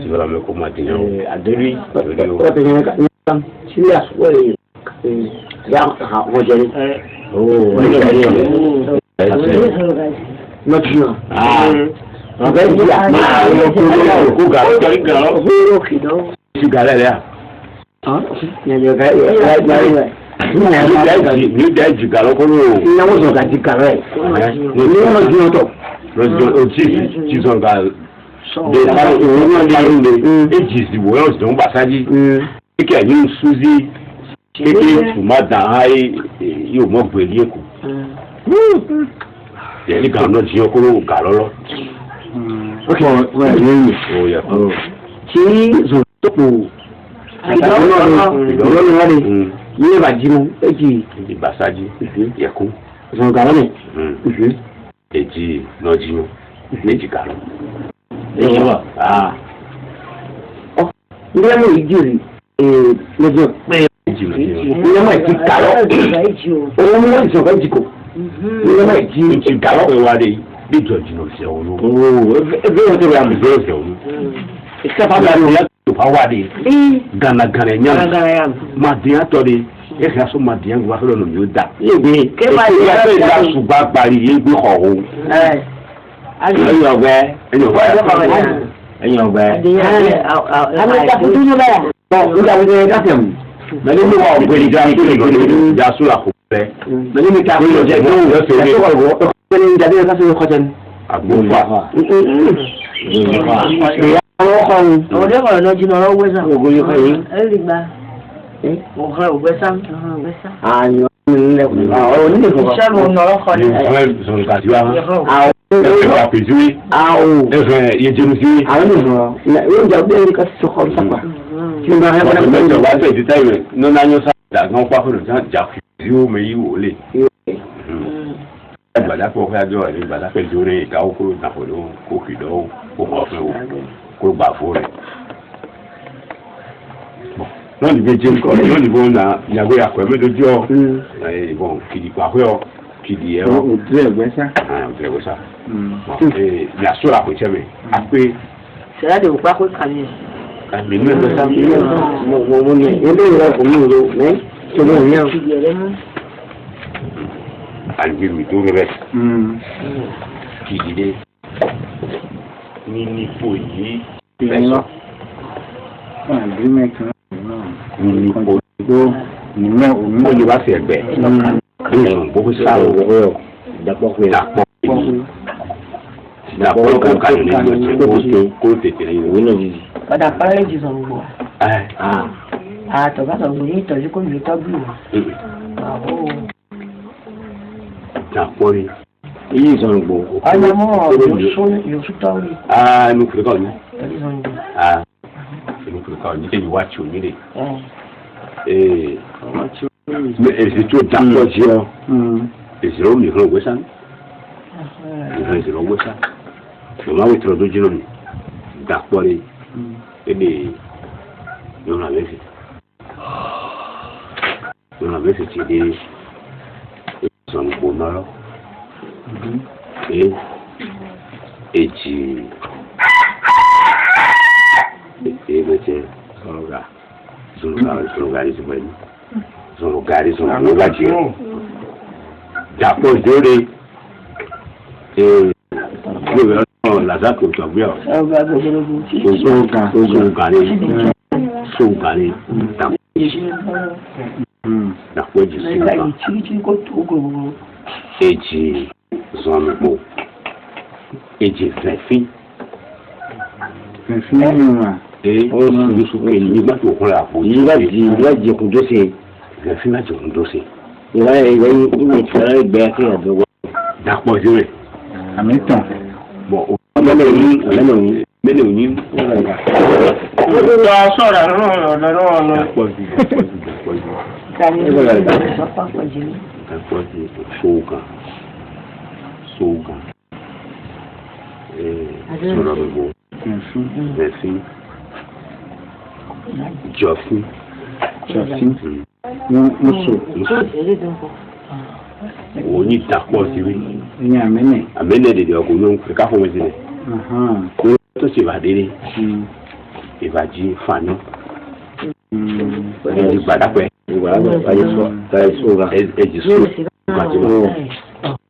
S7: Chivame como madeia.
S5: Aderi. Chile aswe. Ya ha wojeri. Oh, Não. Vai dia.
S7: O garoto esse galera. Ni daji galo ko no.
S5: Ina mo so ga di kare. Ni mo di oto.
S7: O ti so ga. De la o mo de eji si wo o so ba saji. Ke ni suzi. Ke ma dan ai yo mo gbe li eko. Yẹni kan náà ti yọ kó ló gà lọ́lọ́.
S5: Ok, wọ́n ẹ̀ lóyún.
S7: Ó yẹ kó.
S5: Tí zòtópò ìdánwò wà ní ilé ìbàjínú èjì.
S7: Ìbàsájí yẹkú.
S5: Ìsọ̀rọ̀ lọ́nà.
S7: Èjì náà jínú méjì gà lọ.
S5: Èjì wà. Ilé ẹ̀mọ́ ìjì rí lọ́jọ́ pé ilé ẹ̀mọ́ ìjì gà lọ. Owó mú ìsọ̀rọ̀ ìjì kò. Ilé ẹ̀mọ́ ìjì
S7: gà lọ pé wá dé bí jọ̀jì náà ṣe ọ̀hún ló.
S5: Ẹgbẹ́ wọn tó rẹ̀ àmì
S7: Ìgbẹ́ ọ̀sẹ̀ ọ̀hún.
S5: ìsẹ́fà bí i
S7: Ìyá tó bá wá dé. Gànàgànà ẹ̀yàn. Màdìyàn tọ́ de. Ẹ kì í aṣọ màdìyàn wá fẹ́rẹ̀ lòmí ó dà.
S5: Ìgbé.
S7: Ìyá fẹ́ ìdá ṣùgbọ́n agbárí yé gbé ọ̀hún.
S5: Ẹ̀yin ọ̀gbẹ́. Ẹ̀yin ọ̀gbẹ́. Àmì ìtàkùn tó yẹ bẹ́ẹ̀. Nígbà wo ni ká tẹ̀ mú?
S7: Mẹ́lí mi wà ọ̀gbẹ́ni já ìjà sóra kò fẹ́.
S5: Mẹ́lí mi ta kó yọ jẹ́ tó yẹ ní ìjáde ẹ̀ka sí ọkọ̀ jẹni.
S7: Àgbófà.
S5: Àwọn ọkọ̀ ọ̀hún.
S8: Ọ̀dẹ́ ọ̀rọ̀ náà jiná ọ̀rọ̀ wẹ́sà.
S5: Ògo yóò fẹ́ yín.
S8: Ẹ̀rì gba. Ọ̀hán ògbẹ́sà.
S5: Àyàn nílẹ̀ ọ̀rọ̀ nílẹ̀ kọ̀ọ̀kan.
S8: Iṣẹ́ ló ń lọ́rọ́ kọ́ ni.
S7: Sọ̀rọ̀ kàtí wa.
S5: Àwọn
S7: Ẹ̀fẹ̀ àpèjúwe. Ẹ̀fẹ̀ yẹjẹnu sí.
S5: àwọn ènìyàn yóò jà bí ẹni ká ti sọkọ sápà. Tí n bá rẹ́ wọ́n
S7: Ọ̀gbẹ́ ìjọba fẹ̀ di táyì nínú ayọ́ sáà gan pápẹ́rọ̀ jà fi yóò mẹ yí wò lé. Gbàdápọ̀ fẹ́ àjọ ẹ̀ gbàdápẹ̀ lórí ìkáwó kó nàpọ̀lọ́ kó kìdọ́ kó mọ̀ fẹ́ o kó gbà fún rẹ̀. Lọ́ọ̀dì bíi jẹ́ nǹkan lọ́ọ̀dì bó na ìyàwó àpẹ́ mẹ́tọ́jọ́ ìbọn kìdì pàpẹ́ ọ kìdì ẹ̀rọ.
S1: Òtún ẹ̀gbẹ́ sá.
S7: Òtún ẹ̀gbẹ́ sá. Ìyàsọ́ra kò tẹ́ mi. A pé.
S8: Ṣẹlá de òpá kó kàní.
S7: Àmì inú ẹ̀gbẹ́ sá.
S5: Mo ní ilé ìrọ̀ kò mú ìlú ní ṣọlá ìyá.
S7: Àgbèrè tó rẹ̀. Kìdì dé. Ní nípò yìí.
S1: Ìyẹn agreement náà.
S7: Ní nípò
S1: Ìmọ̀ òun.
S7: ó lè wá sí ẹgbẹ́. Gbogbo sáà wọ́n
S5: Dàpọ̀ pé.
S7: Dàpọ̀ kan kan ní ìlú kó tètè ní ìwé náà.
S8: Padà parẹ́ jù sọ̀rọ̀ gbọ́. Àtọ̀gá sọ̀rọ̀ yìí tọ́jú kó lè tọ́jú.
S7: Dàpọ̀ rí.
S5: Iye ìsọ̀rọ̀ gbò.
S8: Ọ̀nà mọ́ yóò tọ́ rí.
S7: Inú kìlọ̀ kan ní.
S8: Tọ́jú sọ̀rọ̀ gbò.
S7: Inú kìlọ̀ kan ní èyí wá tí ò nílé. Èsì tó dàpọ̀ sí ọ. Èsì ló ní ìfúnná ògbésà. Ìfúnná èsì ló ògbésà. Ìwọ́n àwọn ìtura tó jìnnà ní. Dàpọ̀ rí. Èdè yóò nà mẹ́sì. Yóò nà mẹ́sì ti dé ìsọ̀rọ̀ gbò náà lọ. Èjì métier Zologari, Japon Jori, et la date au Tobia, Sogari, la foi de Eji Zonbo, Eji Fefi, et nous sommes les bateaux pour la peau. Il va dire qu'on dossier. Le film a dit qu'on dossier. Il va être bien d'accord, je vais. En même temps. Bon, on va on y d'accord, oui. Il y a amené des diagnostics, le cas où tout se va dire, il va dire Fanny. Il dit pas d'accord. Voilà, et du soir,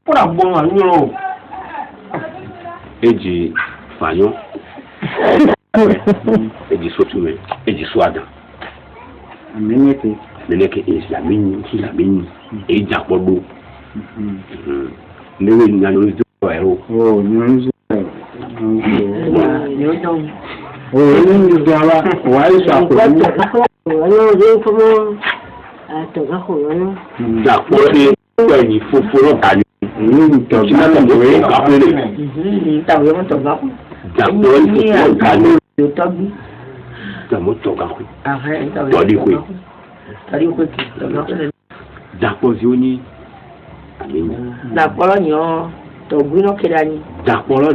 S7: pour un bon agneau. Et du Fanny. Et du sotumé, et du soada. Meneke is la mini, et Jacobo. Nous n'allons pas héros. Oh, nous
S8: la Pologne, Toguino Kedani.
S7: D'Apollo,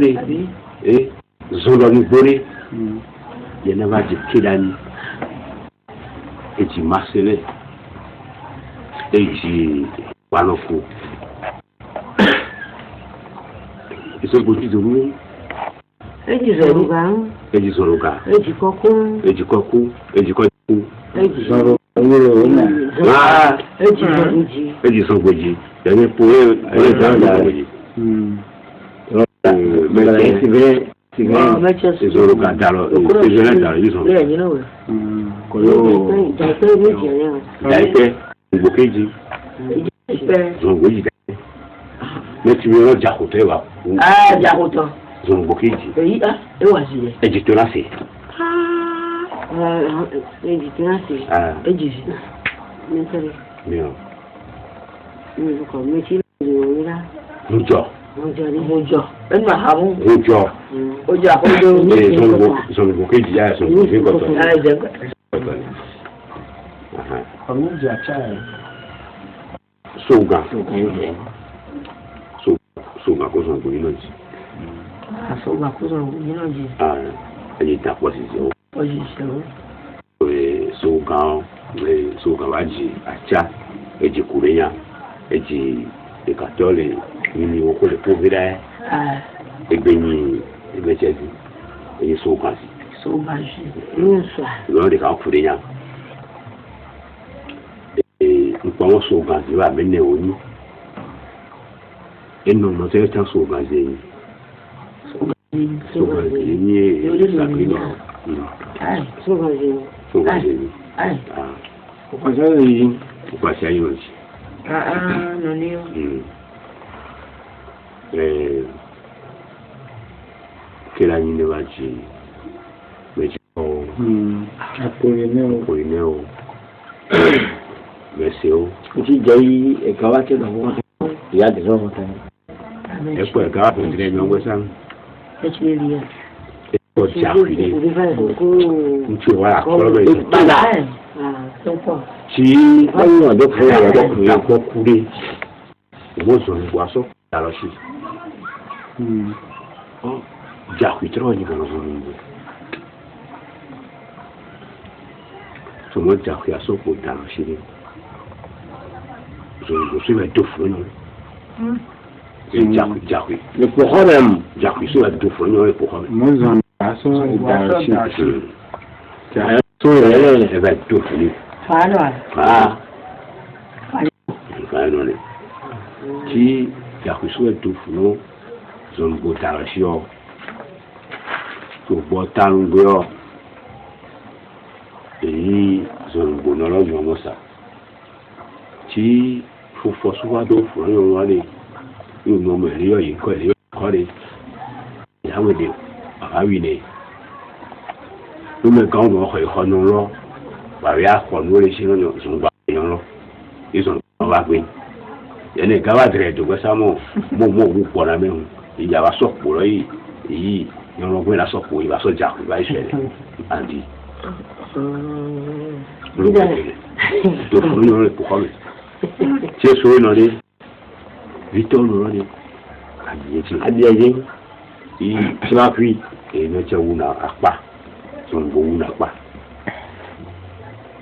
S7: et Zoloni Bore, il n'y a pas de Kedani, et du Marseille, et du Walofo. Ils sont beaucoup de nous.
S9: Et du Zoroga,
S7: et du Zoroga,
S9: et du Coco,
S7: et du Coco, et du Coco,
S9: et du
S7: Zoro. Ah, et du Zongoji. Il y a pour eux, c'est Zoroga, c'est Jonathan, ils sont. Zongoji. Mais tu veux dire Jahote,
S8: ah, Jahote.
S7: Zongoji. Et du Tonacé.
S9: et du Tonacé. Et du
S7: Bien.
S9: Mais si vous là.
S7: Bonjour.
S8: Bonjour. Elle m'a ramon.
S7: Bonjour. Et son bouquet d'hier, son bouquet de coton. Souga. Souga, quoi, son bouquet de
S8: Souga, quoi, son bouquet de
S7: ah, elle est à position. Souga, Waji, Acha, et du Kouréa, et du Katole. Ini woko le povira egbeni ebechezi eyi sokazi lo de ka kureya npa won sokazi wa bene oni eno no te ta sokazi ni sakrino sokazi ko sa yi
S8: no ni
S7: che la ne va ci Apolineo Meseo
S5: ti jai e kawate da ho ya de zo ta
S7: e poi ka per dire non questo
S8: e ci via
S7: e poi già qui non ci va quello che ci vanno dopo la cocuri mo sono guaso alors si già qui trovi che non sono già qui a sopra dallo si sono si metto fuori già qui le problème già qui si metto fuori le problème moi j'en passe dallo si Tout le va tout fini. Finally. Qui a reçu tout fini, zone botaration. Tout botango. Et zone bonolo du mosa. Qui faut forcément d'eau pour le aller. Nous nous mettons y coller. Il y a des avis. Nous me quand on fait non là, bah il y a quoi nous les chiens sont pas là, ils sont pas bien. Il y a des gars très de quoi ça mon pour la même, il y a la sorte pour lui, il y a la sorte pour il va se dire il va essayer, Andy. Donc nous le pourquoi c'est sur une année, Victor nous l'a dit, Adieu, il s'appuie et ne tient où n'a pas. Son bon n'a pas.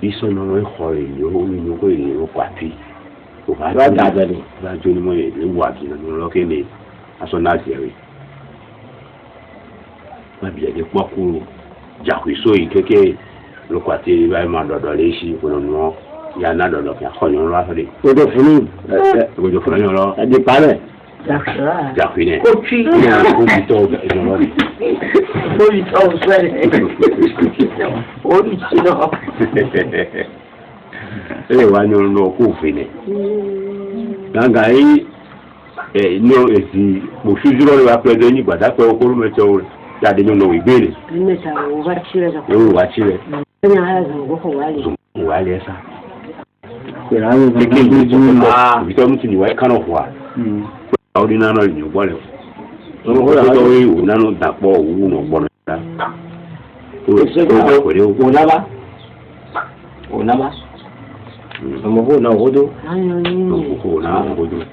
S7: Ils sont dans le hall, ils ont parti. On va garder. Va donner moi le voix qui nous localisent à son âge. Ma bien des poids courts. J'accuse que le quartier va m'en ici pour le moment. Il y en a dans le cas. On va faire. On doit finir. On doit finir là. Ça dépend. J'accuse.
S8: Coach.
S7: Eh wa no ko fini ganga yi no esi mo sujuro le wa pe de ni gbada pe ko me to ya de no ibere
S9: ni ta o wa chire za
S7: o wa chire
S9: ni ha za go ko wale
S7: wale sa era ni ke bi to mutuni wa kana kwa ordinary no ni gbole o ko la to wi o nanu dapo o no gbona da
S5: Onaba. Omogo na odo.
S7: Omogo na odo.